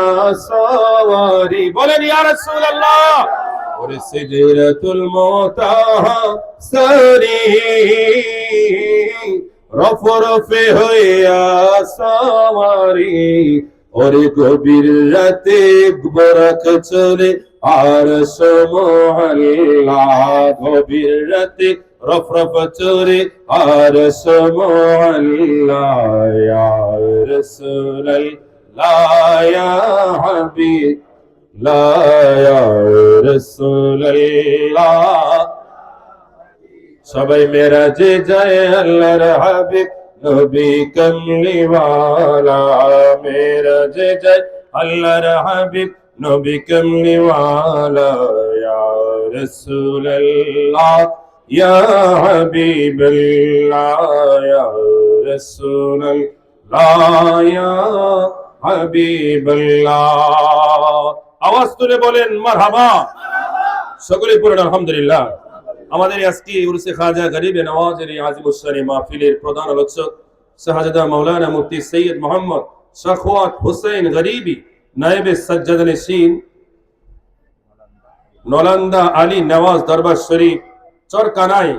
সওয়ারি বলেন ইয়া রাসূলুল্লাহ ওরে সিদরাতুল মুনতাহা সারি রফরফে হইয়া সওয়ারি ওরে গভীর রাতে বরাক চলে আর সুবহানাল্লাহ গভীর রাতে রফরফ চলে আর সুবহানাল্লাহ ইয়া রাসূলুল্লাহ ইয়া হাবিব লা ইয়া রাসূলুল্লাহ সবাই মেরাজে যায় আল্লাহর হাবিব নবী কামলিওয়ালা মেরাজে যায় আল্লাহর হাবিব নবী কামলিওয়ালা ইয়া রাসূলুল্লাহ ইয়া হাবিবাল্লাহ ইয়া রাসূলুল্লাহ ইয়া হাবিবাল্লাহ আওয়াজ তুলে বলেন মারহাবা সকলে পড়ুন আলহামদুলিল্লাহ আমাদের আজকে উরসে খাজা গরিবে নওয়াজের আজিমুস শানি মাহফিলের প্রধান আলোচক শাহজাদা মাওলানা মুফতি সৈয়দ মোহাম্মদ শাখওয়াত হোসেন গরিবি নায়েবে সাজ্জাদ নশীন নলন্দা আলী নওয়াজ দরবার শরীফ চরকানাই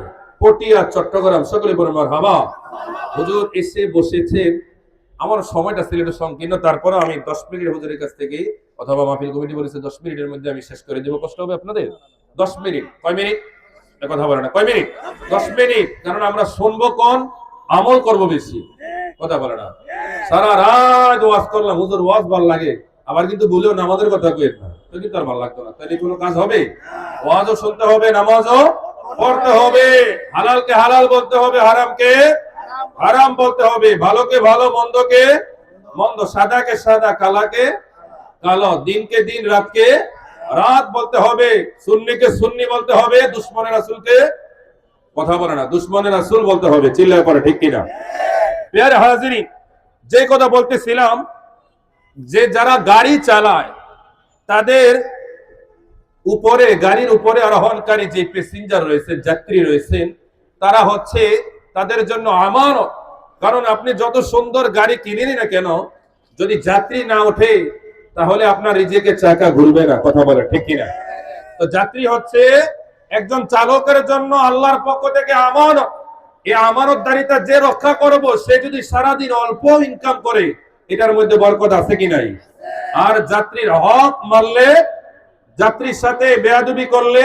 পটিয়া চট্টগ্রাম সকলে বলুন মারহাবা হুজুর এসে বসেছেন আমার সময়টা ছিল একটু সংকীর্ণ তারপরে আমি 10 মিনিট হুজুরের কাছ থেকে অথবা মাহফিল কমিটি বলেছে 10 মিনিটের মধ্যে আমি শেষ করে দেব কষ্ট হবে আপনাদের 10 মিনিট কয় মিনিট কথা বলে না কয় মিনিট 10 মিনিট কারণ আমরা শুনবো কোন আমল করব বেশি কথা বলে না সারা রাত ওয়াজ করলাম হুজুর ওয়াজ ভালো লাগে আবার কিন্তু বলেও নামাজের কথা কইেন না তো কিন্তু আর ভালো লাগতো না তাহলে কোনো কাজ হবে ওয়াজও শুনতে হবে নামাজও পড়তে হবে হালালকে হালাল বলতে হবে হারামকে হারাম বলতে হবে ভালোকে ভালো মন্দকে মন্দ সাদাকে সাদা কালাকে কালো দিনকে দিন রাতকে রাত বলতে হবে সুন্নিকে সুন্নি বলতে হবে দুশমনের রাসূলকে কথা বলে না দুশমনের রাসূল বলতে হবে চিল্লায় পড়ে ঠিক কিনা প্রিয় হাজিরিন যে কথা বলতেছিলাম যে যারা গাড়ি চালায় তাদের উপরে গাড়ির উপরে আরোহণকারী যে প্যাসেঞ্জার রয়েছে যাত্রী রয়েছেন তারা হচ্ছে তাদের জন্য আমানত কারণ আপনি যত সুন্দর গাড়ি কিনেনি না কেন যদি যাত্রী না ওঠে তাহলে আপনার রিজিকের চাকা ঘুরবে না কথা বলে ঠিক কিনা তো যাত্রী হচ্ছে একজন চালকের জন্য আল্লাহর পক্ষ থেকে আমানত এই আমানতদারিতা যে রক্ষা করব সে যদি সারা দিন অল্প ইনকাম করে এটার মধ্যে বরকত আছে কি নাই আর যাত্রীর হক মারলে যাত্রীর সাথে বেয়াদবি করলে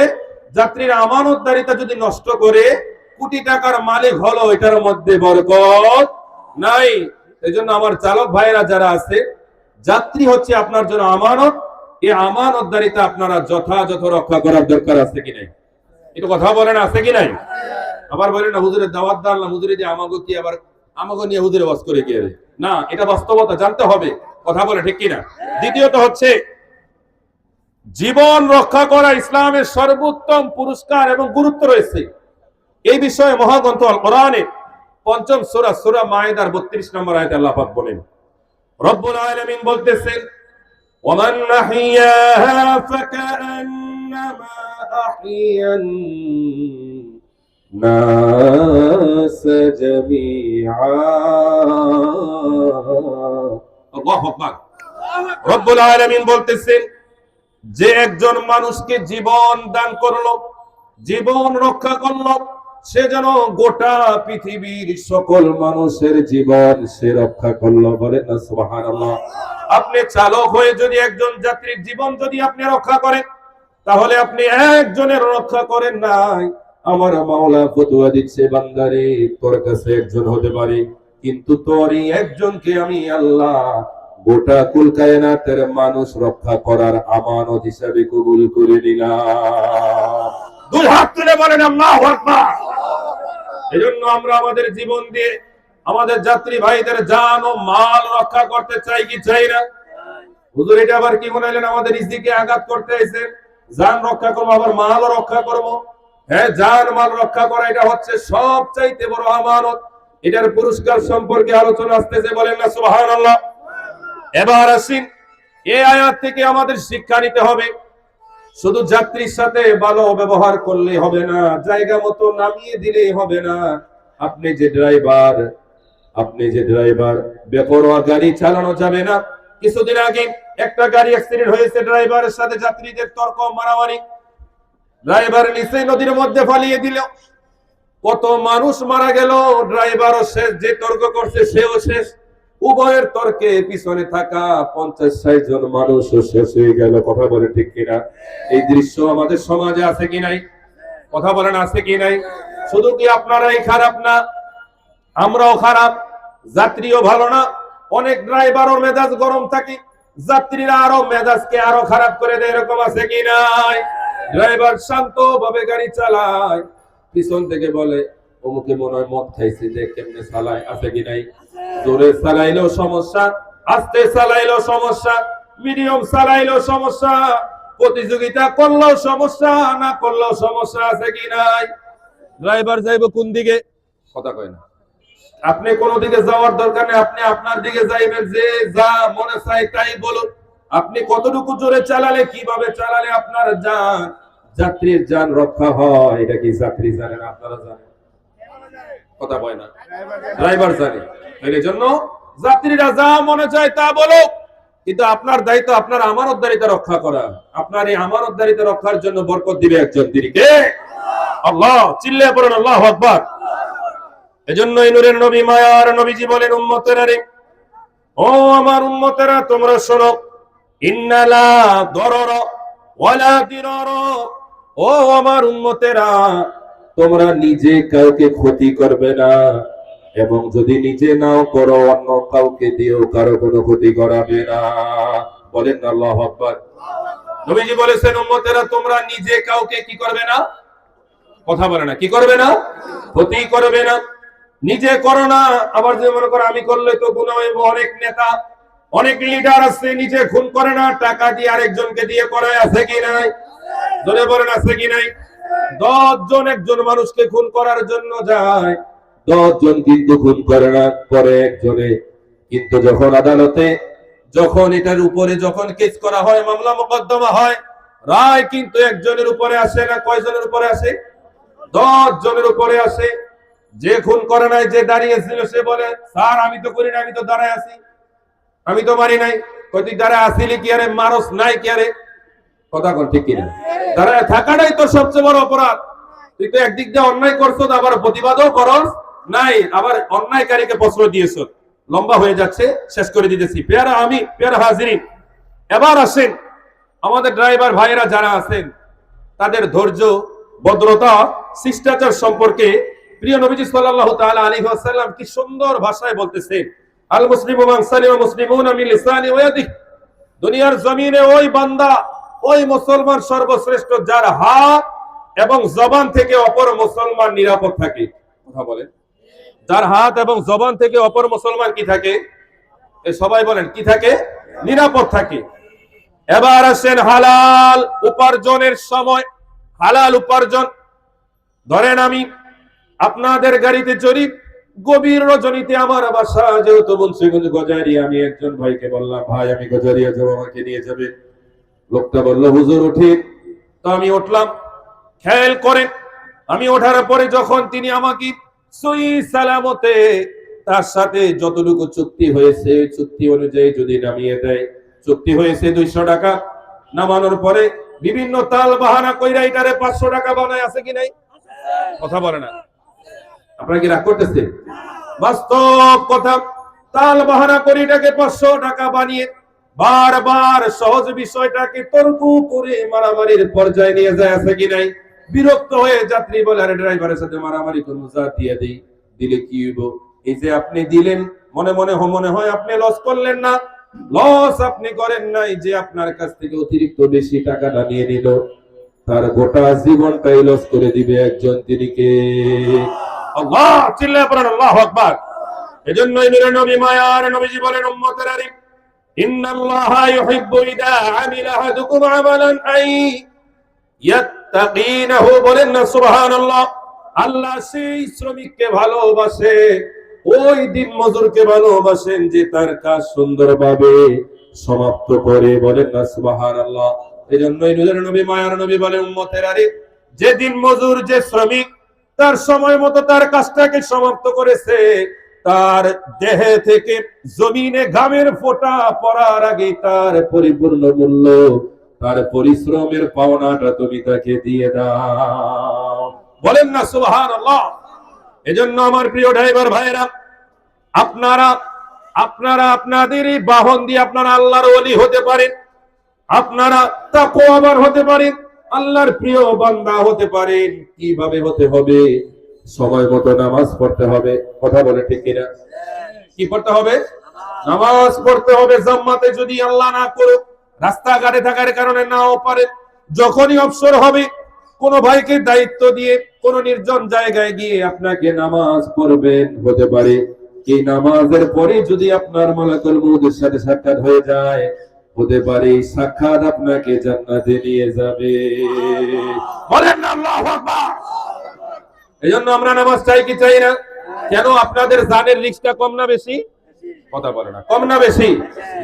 যাত্রীর আমানতদারিতা যদি নষ্ট করে কোটি টাকার মালিক হলো এটার মধ্যে বরকত নাই এজন্য আমার চালক ভাইরা যারা আছে যাত্রী হচ্ছে আপনার জন্য আমানত এই আমানতদারিতা আপনারা যথাযথ রক্ষা করার দরকার আছে কি নাই একটু কথা বলেন আছে কি নাই আবার বলেন না হুজুরের দাওয়াত দান না হুজুরে যে আমাগো কি আবার আমাগো নিয়ে হুজুরে ওয়াজ করে কি আরে না এটা বাস্তবতা জানতে হবে কথা বলে ঠিক কি না দ্বিতীয়ত হচ্ছে জীবন রক্ষা করা ইসলামের সর্বোত্তম পুরস্কার এবং গুরুত্ব রয়েছে এই বিষয়ে মহাগ্রন্থ আল কোরআনে পঞ্চম সূরা সূরা মায়েদার 32 নম্বর আয়াতে আল্লাহ পাক বলেন, রব্বুল আলামিন বলতেছেন, ওয়ামান নাহিয়াহা ফাকান্নামা আহিয়ান নাস জামিআ। আল্লাহু আকবার। রব্বুল আলামিন বলতেছেন, যে একজন মানুষকে জীবন দান করলো, জীবন রক্ষা করলো, সে যেন গোটা পৃথিবীর সকল মানুষের জীবন সে রক্ষা করলো। বলেন না সুবহানাল্লাহ। আপনি চালক হয়ে যদি একজন যাত্রীর জীবন যদি আপনি রক্ষা করেন, তাহলে আপনি একজনের রক্ষা করেন নাই। আমার মাওলা ফতোয়া দিচ্ছে, বান্দারে তোর কাছে একজন হতে পারে, কিন্তু তোরই একজনকে আমি আল্লাহ গোটা কুল কায়নাতের মানুষ রক্ষা করার আমানত হিসাবে কবুল করে নিলাম। দুই হাত তুলে বলেন আল্লাহু আকবার। এজন্য আমরা আমাদের জীবন দিয়ে আমাদের যাত্রী ভাইদের জান ও মাল রক্ষা করতে চাই কি চাই না? হুজুর এটা আবার কি মনে হলেন আমাদের রিজিকে আঘাত করতে এসে জান রক্ষা করবো আবার মালও রক্ষা করবো? হ্যাঁ, জান মাল রক্ষা করা এটা হচ্ছে সবচাইতে বড় আমানত। এটার পুরস্কার সম্পর্কে আলোচনা আসতেছে, বলেন না সুবহানাল্লাহ। এবার আসেন, এই আয়াত থেকে আমাদের শিক্ষা নিতে হবে, শুধু যাত্রীর সাথে ভালো ব্যবহার করলে হবে না, জায়গা মতো নামিয়ে দিলেই হবে না। আপনি যে ড্রাইভার বেপরোয়া গাড়ি চালানো যাবে না। কিছুদিন আগে একটা গাড়ি অ্যাক্সিডেন্ট হয়েছে, ড্রাইভারের সাথে যাত্রীদের তর্ক মারামারি, ড্রাইভার নিচে নদীর মধ্যে ফালিয়ে দিল, কত মানুষ মারা গেল। ড্রাইভারও শেষ, যে তর্ক করছে সেও শেষ, উভয়ের তর্কে পিছনে থাকা 50-60 জন মানুষও শেষ হয়ে গেল। কথা বলে ঠিক কিনা? এই দৃশ্য আমাদের সমাজে আছে কি নাই? কথা বলেন, আছে কি নাই? শুধু কি আপনারাই খারাপ না, আমরাও খারাপ, যাত্রীও ভালো না। অনেক ড্রাইভারও মেজাজ গরম থাকে, যাত্রীরা আরো মেজাজকে আরো খারাপ করে দেয়, এরকম আছে কি নাই? ড্রাইভার শান্ত ভাবে গাড়ি চালায়, পিছন থেকে বলে অমুকে মনে হয় মদ খাইছে, দেখ কেমনে চালায়, আছে কি নাই? জোরে চালাইলেও সমস্যা, আস্তে চালাইলেও সমস্যা, মিডিয়াম চালাইলেও সমস্যা, প্রতিযোগিতা করলেও সমস্যা, না করলেও সমস্যা, আছে কি নাই? ড্রাইভার যাইবো কোন দিকে? কথা কয় না। আপনি কোন দিকে যাওয়ার দরকার নেই, আপনি আপনার দিকে যাইবেন, যে যা মনে চাই তাই বলুন। আপনি কতটুকু জোরে চালালে, কিভাবে চালালে আপনার যাত্রীর জান রক্ষা হয়, এটা কি যাত্রী জানেন? আপনারা জানেন? কথা কয় না, ড্রাইভার জানে। এই জন্য যাত্রীরা যা মনে চায় তা বলো, কিন্তু আপনার দায়িত্ব আপনার আমানতদারিতা রক্ষা করা। আপনার এই আমানতদারিতা রক্ষার জন্য বরকত দিবে একজন, তিনি কে? আল্লাহ। চিল্লায়ে পড়েন আল্লাহু আকবার। এজন্য এই নূরের নবী, মায়ার নবীজি বলেন, উম্মতেরা রে, ও আমার উম্মতেরা, তোমরা শোনো, ইন্নালা দরর ওয়ালা দিরর। ও আমার উম্মতেরা, তোমরা নিজে কাউকে ক্ষতি করবে না, এবং যদি নিজে নাও করো অন্য কাউকে দিয়েও কারো কোনো ক্ষতি করাবে না। বলেন আল্লাহু আকবার। নবীজি বলেছেন, উম্মতেরা তোমরা নিজে কাউকে কি করবে না? কথা বলে না, কি করবে না? ক্ষতি করবে না। নিজে করো না, আবার যে মনে করো আমি করলে তো গুনাহ হইব। অনেক নেতা, অনেক লিডার আছে, নিজে খুন করে না, টাকা দিয়ে আরেকজনকে দিয়ে করায়, আছে কি নাই? জোরে বলেন, আছে কি নাই? 10 জন একজন মানুষকে খুন করার জন্য যায়, 10 জন কিন্তু খুন করে না, পরে একজনে। কিন্তু যখন আদালতে, যখন এটার উপরে যখন কেস করা হয়, মামলা মোকদ্দমা হয়, রায় কিন্তু একজনের উপরে আসে না, কয়জনের উপরে আসে? 10 জনের উপরে আসে। যে খুন করে নাই, যে দাঁড়িয়েছিল, সে বলে, স্যার আমি তো করি না, আমি তো দাঁড়ায় আছি, আমি তো মারি নাই। কই তুই দাঁড়ায় আসিলি কি আরে, মারস নাই কি আরে? কথা কোন ঠিক কিনা? দাঁড়ায় থাকাটাই তো সবচেয়ে বড় অপরাধ। তুই তো একদিক দিয়ে অন্যায় করছো, আবার প্রতিবাদও করস নাই, আবার অন্যায়কারীকে প্রশ্রয় দিয়েছ। লম্বা হয়ে যাচ্ছে, শেষ করে দিতেছি। পেয়ারা হাজিরিন, এবার আসেন আমাদের ড্রাইভার ভাইয়েরা যারা আছেন, তাদের ধৈর্য, ভদ্রতা, শিষ্টাচার সম্পর্কে প্রিয় নবীজি সাল্লাল্লাহু তাআলা আলাইহি ওয়াসাল্লাম কি সুন্দর ভাষায় বলতেছেন, আল মুসলিমু মান সালিমা মুসলিমুনা মিন লিসানি ওয়া ইয়াদিহি। দুনিয়ার জমিনে ওই বান্দা, ওই মুসলমান সর্বশ্রেষ্ঠ যার হাত এবং জবান থেকে অপর মুসলমান নিরাপদ থাকে। কথা বলেন, যার হাত এবং জবান থেকে অপর মুসলমান কি থাকে? সবাই বলেন, কি থাকে? নিরাপদ থাকে। এবার আসেন হালাল উপার্জনের সময়। হালাল উপার্জন, ধরেন আমি আপনাদের গাড়িতে চড়ি, গভীর রজনীতে আমার বাসা যেহেতু মুন্সিগঞ্জ গজারিয়া, আমি একজন ভাইকে বললাম, ভাই আমি গজারিয়া যাবো, আমাকে নিয়ে যাবে। লোকটা বললো হুজুর উঠি। তো আমি উঠলাম। খেয়াল করেন, আমি ওঠার পরে যখন তিনি আমাকে সহি সালামতে তার সাথে যতটুকু চুক্তি হয়েছে চুক্তি অনুযায়ী যদি নামিয়ে দেয়, চুক্তি হয়েছে 200 টাকা, নামানোর পরে বিভিন্ন তাল বাহানা কইরা এটারে 500 টাকা বানায়, আছে কি নাই? কথা বলে না, আপনারা কি রাগ করতেছে? বাস্তব কথা, তাল বাহানা করে এটাকে 500 টাকা বানিয়ে বারবার সহজ বিষয়টাকে তর্ক করে মারামারির পর্যায়ে নিয়ে যায়, আছে কি নাই? বিরক্ত হয়ে যাত্রী বলে, আরে ড্রাইভারের সাথে মারামারি করবো, যা দিয়ে দিই। দিলে কি হইব? এই যে আপনি দিলেন, মনে মনে হয় আপনি লস করলেন না, লস আপনি করেন নাই। যে আপনার কাছ থেকে অতিরিক্ত বেশি টাকাটা নিয়ে নিল, তার গোটা জীবনটাই লস করে দিবে একজন, তিনি কে? আল্লাহ। চিল্লায়ে পড়েন আল্লাহু আকবার। এজন্যই নূরের নবী মায়ার নবীজি বলেন, উম্মতের আরিফ, ইন্নাল্লাহা ইউহিব্বু ইযা আমিলা আহাদুকুম আমালান আই ইয়াত্তাকিনাহু, বলেন না সুবহানাল্লাহ। আল্লাহ সেই শ্রমিককে ভালোবাসে, ওই দিন মজুরকে ভালোবাসেন যে তার কাজ সুন্দরভাবে সমাপ্ত করে, বলেন না সুবহানাল্লাহ। এজন্যই নূরের নবী মায়ার নবী বলেন, উম্মতের আরিফ, যে দিন মজুর, যে শ্রমিক তার সময় মতো তার কাজটাকে সমাপ্ত করেছে, তার দেহে থেকে জমিনে ঘামের ফোঁটা পড়ার আগে তার পরিপূর্ণ মূল্য, তার পরিশ্রমের পাওনাটা তুমি তাকে দিয়ে দাও, বলেন না সুবহানাল্লাহ। এজন্য আমার প্রিয় ড্রাইভার ভাইরা, আপনারা আপনাদের এই বাহন দিয়ে আপনারা আল্লাহর ওলি হতে পারেন, আপনারা তাকওয়াবান হতে পারেন, আল্লাহর প্রিয় বান্দা হতে পারেন। কিভাবে হতে হবে? সময় মতো নামাজ পড়তে হবে, কথা বলে ঠিক কিনা? কি পড়তে হবে? নামাজ পড়তে হবে। জাম্মাতে যদি আল্লাহ না করুক, রাস্তাঘাটে থাকার কারণে নাও পারে, যখনই অবসর হবে কোন ভাইকে দায়িত্ব দিয়ে কোন নির্জন জায়গায় গিয়ে আপনাকে নামাজ পড়বেন, হতে পারে এই নামাজের পরে যদি আপনার মালাকুল মউতের সাথে সাক্ষাৎ হয়ে যায়, হতে পারে সাক্ষাৎ আপনাকে জান্নাতে নিয়ে যাবে, বলেন না আল্লাহু আকবার। এজন্য আমরা নামাজ চাই কি চাই না? কেন? আপনাদের জানের রিস্কটা কম না বেশি? কথা বলে না, কম না বেশি?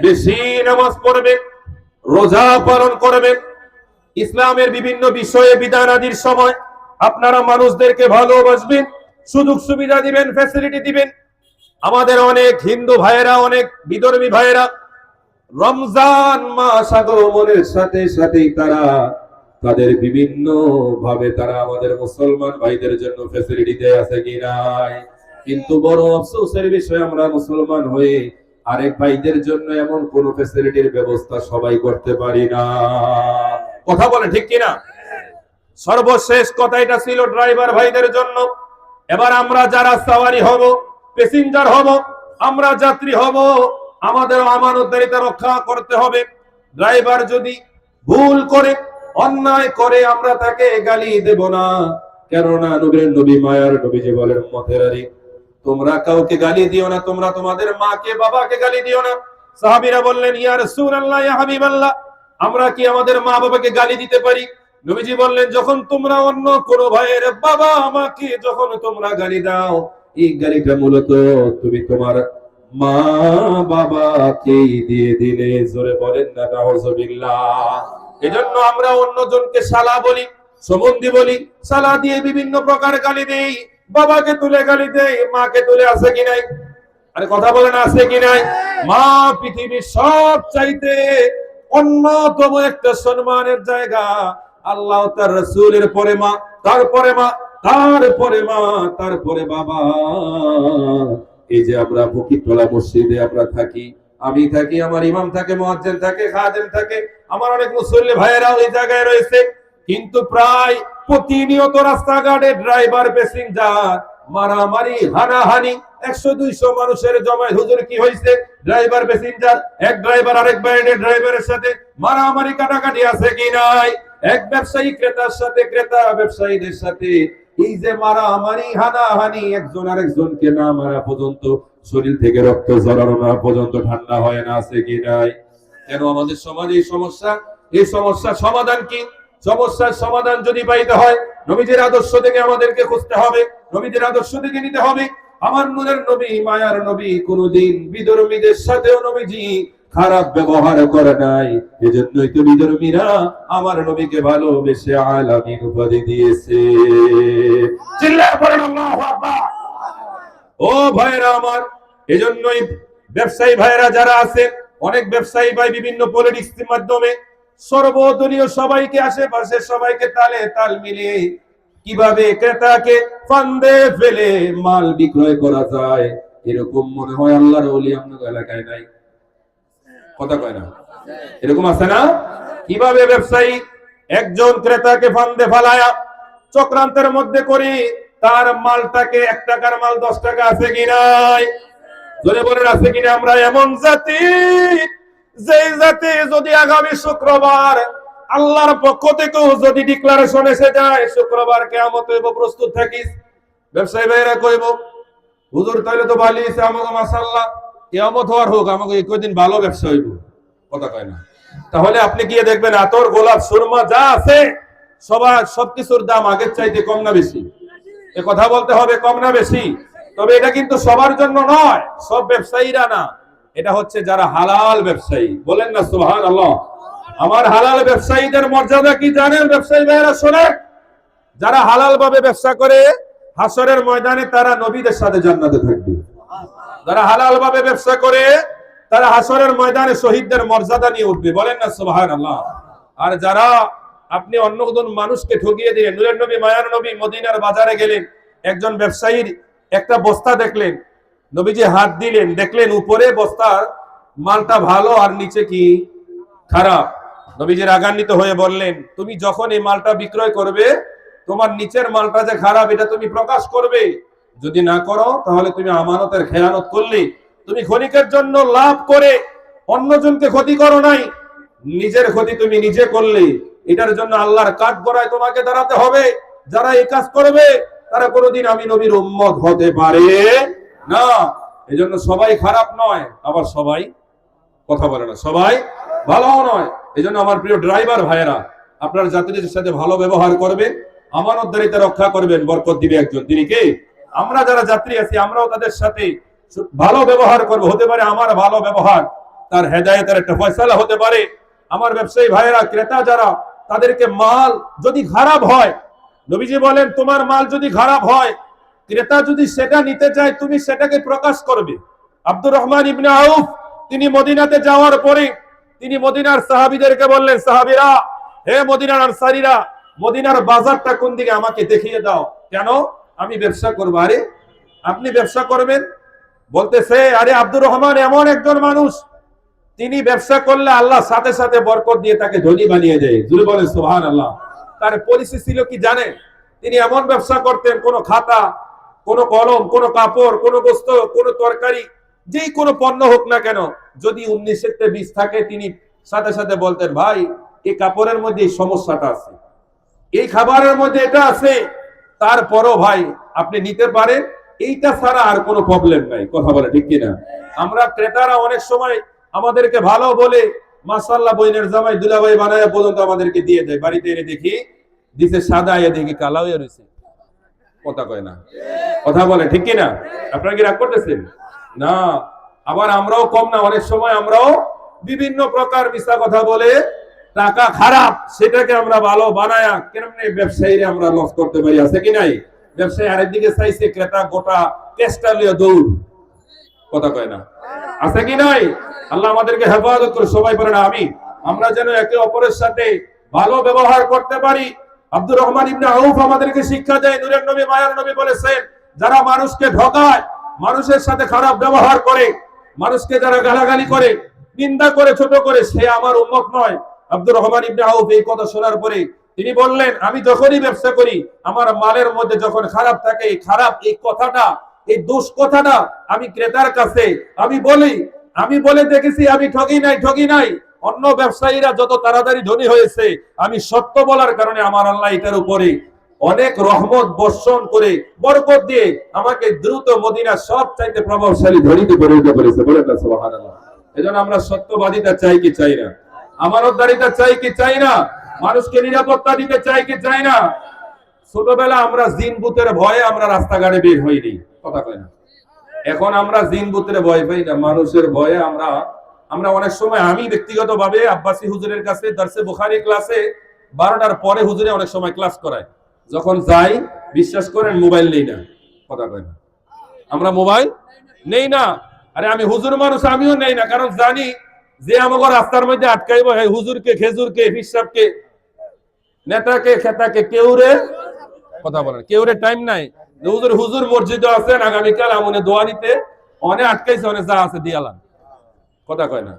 বেশি নামাজ পড়বেন, রোজা পালন করবেন, ইসলামের বিভিন্ন বিষয়ে বিধানাদির সময় আপনারা মানুষদেরকে ভালোবাসবেন, সুযোগ সুবিধা দিবেন, ফ্যাসিলিটি দিবেন। আমাদের অনেক হিন্দু ভাইয়েরা, অনেক বিধর্মী ভাইয়েরা রমজান মাস আগমনের সাথে সাথেই তারা তাদের বিভিন্ন ভাবে তারা আমাদের মুসলমান ভাইদের জন্য ফ্যাসিলিটি দেয়, আছে কি নাই? কিন্তু বড় আফসোসের বিষয়, আমরা মুসলমান হয়ে আরেক ভাইদের জন্য এমন কোন ফ্যাসিলিটির ব্যবস্থা সবাই করতে পারি না, কথা বলে ঠিক কিনা? সর্বশেষ কথা এটা ছিল ড্রাইভার ভাইদের জন্য। এবার আমরা যারা সাওয়ারি হব, প্যাসেঞ্জার হব, আমরা যাত্রী হব, আমাদের আমানতদারিতা রক্ষা করতে হবে। ড্রাইভার যদি ভুল করে, অন্যায় করে, আমরা তাকে গালি দেব না। কেননা নবীর নবী মায়ার নবীজি বলেন, উম্মতের আরিফ, তোমরা কাউকে গালি দিও না, তোমরা তোমাদের মাকে বাবাকে গালি দিও না। সাহাবীরা বললেন, ইয়া রাসূলুল্লাহ, ইয়া হাবিবাল্লাহ, আমরা কি আমাদের মা বাবাকে গালি দিতে পারি? নবীজি বললেন, যখন তোমরা অন্য কোন ভাইয়ের বাবা আমাকে যখন তোমরা গালি দাও, এই গালিটা মূলত তুমি তোমার মা বাবাকে দিয়ে দিলে, জোরে বলেন না নাউযুবিল্লাহ। এজন্য আমরা অন্যজনকে শালা বলি, সম্বন্ধী বলি, শালা দিয়ে বিভিন্ন প্রকার গালি দেই, বাবাকে তুলে গালি দেই, মাকে তুলে, আছে কি নাই? আরে কথা বলেন, আছে কি নাই? মা পৃথিবীর সব চাইতে অন্যতম একটা সম্মানের জায়গা। আল্লাহ তার রাসূলের পরে মা, তারপরে মা, তারপরে মা, তারপরে বাবা। এই যে আমরা ফকিরতলা মসজিদে আমরা থাকি, আমি থাকি, আমার ইমাম থাকে, মুয়াজ্জিন থাকে, খাদেম থাকে, আমার অনেক মুসল্লি ভাইয়েরা ওই জায়গায় রয়েছে, কিন্তু প্রায় প্রতিনিয়ত রাস্তাঘাটে ড্রাইভার প্যাসেঞ্জার মারামারি, হানাহানি, 100-200 মানুষের জমায়েত। হুজুর কি হয়েছে? ড্রাইভার প্যাসেঞ্জার, এক ড্রাইভার আরেক ড্রাইভারের সাথে মারামারি কাটাকাটি, আছে কি নাই? এক ব্যবসায়ী ক্রেতার সাথে, ক্রেতা ব্যবসায়ীদের সাথে এই যে মারামারি, হানাহানি, একজন আরেকজনকে না মারা পর্যন্ত, শরীর থেকে রক্ত ঝরানো না পর্যন্ত ঠান্ডা হয় না, আছে কি নাই? কেন আমাদের সমাজে এই সমস্যা? এই সমস্যার সমাধান কি? সমস্যার সমাধান যদি পাইতে হয়, নবীজির আদর্শ থেকে আমাদেরকে খুঁজতে হবে, নবীজির আদর্শ থেকে নিতে হবে। আমার নূরের নবী, মায়ার নবী কোনদিন বিধর্মীদের সাথেও নবীজি খারাপ ব্যবহার করে নাই। এজন্যই তো বিধর্মীরা আমার নবীকে ভালোবেসে আলামিন উপাধি দিয়েছে। চিল্লায়ে পড়েন আল্লাহু আকবার। ও ভাইরা আমার, এজন্যই ব্যবসায়ী ভাইরা যারা আছেন, অনেক ব্যবসায়ী ভাই বিভিন্ন পলিটিক্সের মাধ্যমে সর্বদলীয় সবাইকে, আশেপাশে সবাইকে তালে তাল মিলিয়ে কিভাবে ক্রেতাকে ফান্দে ফেলে মাল বিক্রয় করা যায়, এরকম মনে হয় আল্লাহর ওলি আপনাদের এলাকায় নাই? কথা কয় না? এরকম আছে না? কিভাবে ব্যবসায়ী একজন ক্রেতাকে ফান্দে ফালায়া চক্রান্তের মধ্যে করে তার মালটাকে 1 টাকার মাল 10 টাকা আছে কি নাই? জোরে বলেন আছে কিনা? আমরা এমন জাতি, যেই জাতি যদি আগামী শুক্রবার আল্লাহর পক্ষ থেকেও যদি ডিক্লারেশন এসে যায় শুক্রবার কিয়ামত হইব, প্রস্তুত থাকিস। ব্যবসায়ী ভাইরা কইব, হুজুর তাইলে তো ভালোই আছে, আমাকে মাশাআল্লাহ কিয়ামত হওয়ার হোক, আমাকে এই কয়দিন ভালো ব্যবসা হইব। কথা কয় না? তাহলে আপনি গিয়ে দেখবেন আতর, গোলাপ, সুরমা যা আছে সবকিছুর দাম আগের চাইতে কম না বেশি? এ কথা বলতে হবে, কম না বেশি? তবে এটা কিন্তু সবার জন্য নয়, সব ব্যবসায়ীরা না, এটা হচ্ছে যারা হালাল ব্যবসায়ী। বলেন না সুবহানাল্লাহ। আমার হালাল ব্যবসায়ীদের মর্যাদা কি জানেন ব্যবসায়ী ভাইয়েরা? শোনেন, যারা হালাল ভাবে ব্যবসা করে হাসরের ময়দানে তারা নবীদের সাথে জান্নাতে থাকবে। যারা হালাল ভাবে ব্যবসা করে তারা হাসরের ময়দানে শহীদদের মর্যাদা নিয়ে উঠবে। বলেন না সুবহানাল্লাহ। আর যারা আপনি অন্য কোন মানুষকে ঠকিয়ে দিলেন, নূরের নবী, মায়ার নবী মদিনার বাজারে গেলেন, একজন ব্যবসায়ীর একটা বস্তা দেখলেন, নবীজি হাত দিলেন, দেখলেন উপরে বস্তার মালটা ভালো আর নিচে কি খারাপ। নবীজি রাগান্বিত হয়ে বললেন, তুমি যখন এই মালটা বিক্রয় করবে তোমার নিচের মালটা যে খারাপ এটা তুমি প্রকাশ করবে, যদি না করো তাহলে তুমি আমানতের খেয়ানত করলে, তুমি ক্ষণিকের জন্য লাভ করে অন্যজনকে ক্ষতি করো নাই, নিজের ক্ষতি তুমি নিজে করলে। এটার জন্য আল্লাহর কাঠগড়ায় তোমাকে দাঁড়াতে হবে। যারা এই কাজ করবে তারা কোনোদিন আমি নবীর উম্মত হতে পারে না। এজন্য সবাই খারাপ নয়, আবার সবাই, কথা বলে না, সবাই ভালো নয়। এজন্য আমার প্রিয় ড্রাইভার ভাইয়েরা, আপনার যাত্রীদের সাথে ভালো ব্যবহার করবেন, আমানতদারিতা রক্ষা করবেন, বরকত দিবে একজন। তিনি কে? আমরা যারা যাত্রী আছি আমরাও তাদের সাথে ভালো ব্যবহার করব। হতে পারে আমার ভালো ব্যবহার তার হেদায়েতের একটা ফয়সালা হতে পারে। আমার ব্যবসায়ী ভাইয়েরা, ক্রেতা যারা, তাদেরকে মাল যদি খারাপ হয়, নবীজি বলেন তোমার মাল যদি খারাপ হয়, ক্রেতা যদি সেটা নিতে চায় তুমি সেটাকে প্রকাশ করবে। আব্দুর রহমান ইবনে আউফ তিনি মদিনাতে যাওয়ার পরে তিনি মদিনার সাহাবীদেরকে বললেন, সাহাবীরা, হে মদিনার আনসারীরা, মদিনার বাজারটা কোন দিকে আমাকে দেখিয়ে দাও। কেন? আমি ব্যবসা করব। আরে আপনি ব্যবসা করবেন? বলতেছে, আরে আব্দুর রহমান এমন একজন মানুষ, তিনি ব্যবসা করলে আল্লাহ সাথে সাথে বরকত দিয়ে তাকে ধনী বানিয়ে দেয়। জোরে বলেন সুবহানাল্লাহ। তার পলিসি ছিল কি জানেন? তিনি এমন ব্যবসা করতেন, কোন খাতা, কোন কলম, কোন কাপড়, কোন বস্তু, কোন তরকারি, যেই কোনো পণ্য হোক না কেন, যদি 19 20 থাকে তিনি সাথে সাথে বলতেন, ভাই এই কাপড়ের মধ্যে এই সমস্যাটা আছে, এই খাবারের মধ্যে এটা আছে, তারপরও ভাই আপনি নিতে পারেন, এইটা ছাড়া আর কোনো প্রবলেম নাই। কথা বলে ঠিক কিনা? আমরা ক্রেতারা অনেক সময় আমাদেরকে ভালো বলে মাশাআল্লাহ বইনের জামাই দুলাভাই বানায়া পর্যন্ত আমাদেরকে দিয়ে দেয়। বাড়িতে এনে দেখি দিছে সাদা, এ দেখি কালো হয়ে রয়েছে। কথা কয় না? কথা বলে ঠিক কিনা? আপনারা কি রাগ করতেছেন? না। আবার আমরাও কম না, অনেক সময় আমরাও বিভিন্ন প্রকার মিথ্যা কথা বলে টাকা খারাপ সেটাকে আমরা ভালো বানায়া কেমনে ব্যবসায়ীরা আমরা লস করতে পারি। আছে কি নাই? ব্যবসায়ী আরেকদিকে চাইছে, ক্রেতা গোটা চেষ্টা লিয়ে দৌড়। কথা কয় না? আছে কি নাই? আল্লাহ আমাদেরকে হেফাজত করে, সবাই বলেন আমিন। আমরা যেন একে অপরের সাথে ভালো ব্যবহার করতে পারি। আব্দুর রহমান ইবনে আউফ আমাদেরকে শিক্ষা দেয়, নূরের নবী, মায়ার নবী বলেছেন, যারা মানুষকে ঠকায়, মানুষের সাথে খারাপ ব্যবহার করে, মানুষকে যারা গালাগালি করে, নিন্দা করে, ছোট করে, সে আমার উম্মত নয়। আব্দুর রহমান ইবনে আউফ এই কথা শোনার পরে তিনি বললেন, আমি যখনই ব্যবসা করি আমার মালের মধ্যে যখন খারাপ থাকে, এই খারাপ, এই কথাটা, এই দোষ কথাটা আমি ক্রেতার কাছে আমি বলে দেখেছি, আমি ঠকি নাই। অন্য ব্যবসায়ীরা যত তাড়াতাড়ি ধনী হয়েছে, আমি সত্য বলার কারণে আমার আল্লাহ এটার উপরে অনেক রহমত বর্ষণ করে বরকত দিয়ে আমাকে দ্রুত মদিনার সব চাইতে প্রভাবশালী ধনীতে পরিণত করেছে। বলেন না সুবহানাল্লাহ। এজন্য আমরা সত্যবাদিতা চাই কি চাই না? আমানতদারিতা চাই কি চাই না? মানুষকে নিরাপত্তা দিতে চাই কি চাই না? ছোটবেলা আমরা জিন ভূতের ভয়ে আমরা রাস্তাঘাটে বের হইনি। কথা কয় না? এখন আমরা জিন বুতরে ভয় পাই না, মানুষের ভয়ে আমরা অনেক সময়, আমি ব্যক্তিগতভাবে আব্বাসী হুজুরের কাছে দার্সে বুখারী ক্লাসে 12টার পরে হুজুরে অনেক সময় ক্লাস করায়, যখন যাই বিশ্বাস করেন মোবাইল নেই না, কথা কয় না, আমরা মোবাইল নেই না। আরে আমি হুজুর মানুষ, আমিও নেই না, কারণ জানি যে আমাকে রাস্তার মধ্যে আটকাইবো, হ্যাঁ হুজুরকে, খেজুরকে, হিসাবকে, নেতাকে, খেতাকে, কেউরে কথা বলেন, কেউরে টাইম নাই। হুজুর মসজিদে আছেন, আগামীকাল আমনে দোয়া নিতে, অনেক আটকাইছে, অনেক যা আছে দিয়ালাম, কথা কয় না।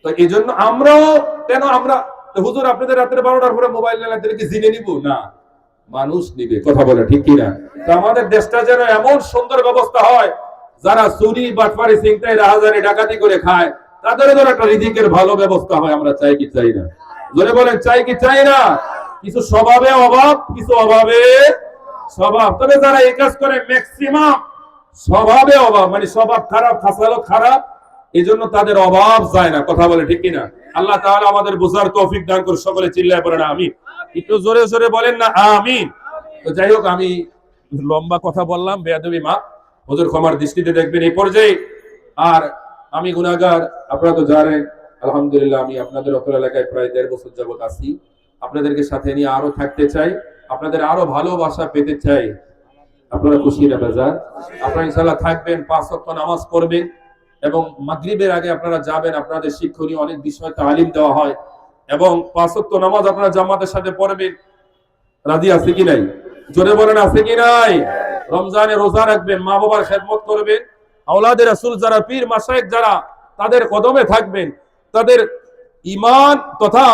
তো এই জন্য আমরাও কেন আমরা হুজুর আপনাদের রাত্রে 12টার পরে মোবাইল নিলে কি জিনে নিব না, মানুষ নিবে, কথা বলে ঠিক কিনা। তো আমাদের দেশটা যেন এমন সুন্দর ব্যবস্থা হয়, যারা চুরি বাটপারি ছিনতাই রাহাজানি ডাকাতি করে খায় তাদের জন্য একটা রিজিকের ভালো ব্যবস্থা হয়। আমরা চাই কি চাই না? জোরে বলেন, চাই কি চাই না? কিছু স্বভাবে অভাব, কিছু অভাবে স্বভাব। তবে যারা এই কাজ করে ম্যাক্সিমাম স্বভাবে অভাব, মানে স্বভাব খারাপ, খাসালো খারাপ, এই জন্য তাদের অভাব যায় না, কথা বলে ঠিক কিনা। আল্লাহ তাআলা আমাদের বুঝার তৌফিক দান করে, সকলে চিল্লায় পড়েন আমিন। একটু জোরে জোরে বলেন না আমিন। তো যাই হোক, আমি লম্বা কথা বললাম, বেয়াদবি মা হুজুর ক্ষমার দৃষ্টিতে দেখবেন এই পর্যায়ে। আর আমি গুনাহগার, আপনারা তো জানেন আলহামদুলিল্লাহ আমি আপনাদের অত্র এলাকায় প্রায় 1.5 বছর যাবত আছি। আপনাদেরকে সাথে নিয়ে আরো থাকতে চাই, আপনাদের আরো ভালোবাসা পেতে চাই। আপনারা খুশি না বাজার? আপনারা ইনশাআল্লাহ থাকবেন, 5 ওয়াক্ত নামাজ পড়বেন এবং মাগরিবের আগে আপনারা যাবেন, আপনাদের শিক্ষণীয় অনেক বিষয় তালিম দেওয়া হয় এবং 5 ওয়াক্ত নামাজ আপনারা জামাতের সাথে পড়বেন। রাজি আছে কি নাই? জোরে বলেন আছে কি নাই? রমজানে রোজা রাখবেন, মা বাবার খেদমত করবেন, আওলাদে রাসূল যারা, পীর মাশায়েখ যারা, তাদের কদমে থাকবেন, তাদের ঈমান তথা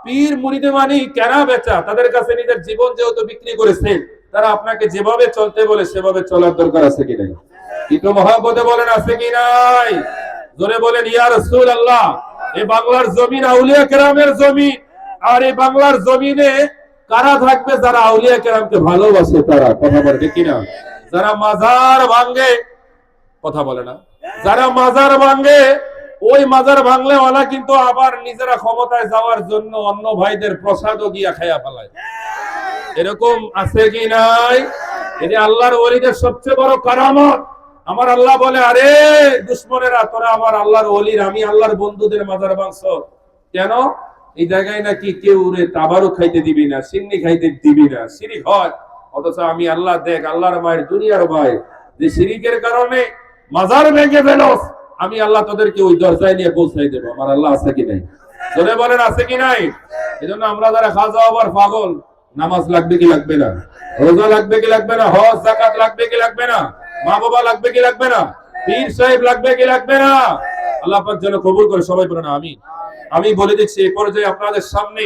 পীর মুরিদে মানি কেনা বেচা, তাদের কাছে নিজের জীবন যেহেতু বিক্রি করেছেন, তারা আপনাকে যেভাবে চলতে বলে সেভাবে চলার দরকার আছে কি নাই? একটু মহব্বতে বলেন আছে কি নাই? জোরে বলেন ইয়া রাসূলুল্লাহ। এই বাংলার জমিন আউলিয়া কেরামের জমিন, আর এই বাংলার জমিনে কারা থাকবে? যারা আউলিয়া কেরামকে ভালোবাসে, তারা, কথা বলে ঠিক কিনা। যারা মাজার ভাঙে, কথা বলে না, যারা মাজার ভাঙে, ওই মাজার ভাঙলে ওরা কিন্তু আবার নিজেরা ক্ষমতায় যাওয়ার জন্য অন্য ভাইদের প্রসাদও গিয়া খাইয়া ফেলায়। এরকম আছে কি নাই? এটি আল্লাহর ওলিদের সবচেয়ে বড় কারামত। আমার আল্লাহ বলে, আরে দুশমনেরা, তোরা আমার আল্লাহর ওলির, আমি আল্লাহর বন্ধুদের মাজার ভাঙছ কেন? এই জায়গায় নাকি কেউ রে তাবারুক খাইতে দিবি না, সিন্নি খাইতে দিবি না, শিরিক হয়। অথচ আমি আল্লাহ, দেখ আল্লাহর মায়ের দুনিয়ার ভাই, যে শিরিকের কারণে মাজার ভেঙে ফেলস, আমি আল্লাহ তোদেরকে ওই দরজায় নিয়ে পৌঁছাই দেবো। আমার আল্লাহ আছে কি নাই? জোরে বলেন আছে কি নাই? এজন্য আমরা যারা খাজা হবার পাগল, নামাজ লাগবে কি লাগবে না? রোজা লাগবে কি লাগবে না? হজ যাকাত লাগবে কি লাগবে না? মা বাবা লাগবে কি লাগবে না? পীর সাহেব লাগবে কি লাগবে না? আল্লাহ পাক যেন কবুল করে, সবাই বলেন আমিন। আমি বলে দিচ্ছি, এই পর্যায়ে আপনাদের সামনে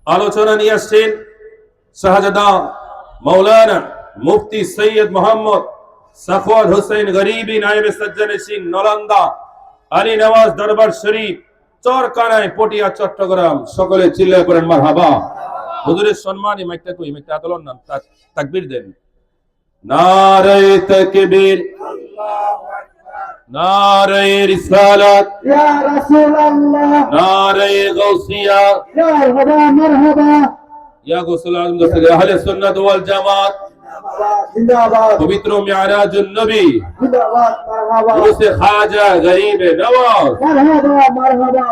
আলোচনা নিয়ে আসছেন শাহজাদা মাওলানা মুফতি সৈয়দ মোহাম্মদ সাফওয়াত হোসেন গরিবি নায়েবে সজ্জানশীন নালন্দা আলী নওয়াজ দরবার শরীফ চরকানায় পটিয়া চট্টগ্রাম। সকলে চিল্লায় পড়েন মারহাবা। হুজুরের সম্মানে মাইকটা কই, মাইকটা আদলন নাম তাকবীর দেন। নারে তাকবীর, নারে রিসালাত, ইয়া রাসূলুল্লাহ, নারে গাউসিয়া, মারহাবা মারহাবা, ইয়া গাউসুল আজম দস্তগীর আহলে সুন্নাত ওয়াল জামাত জিন্দাবাদ, পবিত্র মিরাজুন নবী, জিন্দাবাদ, মারহাবা, উরুসে খাজা গরিব নওয়াজ, মারহাবা মারহাবা।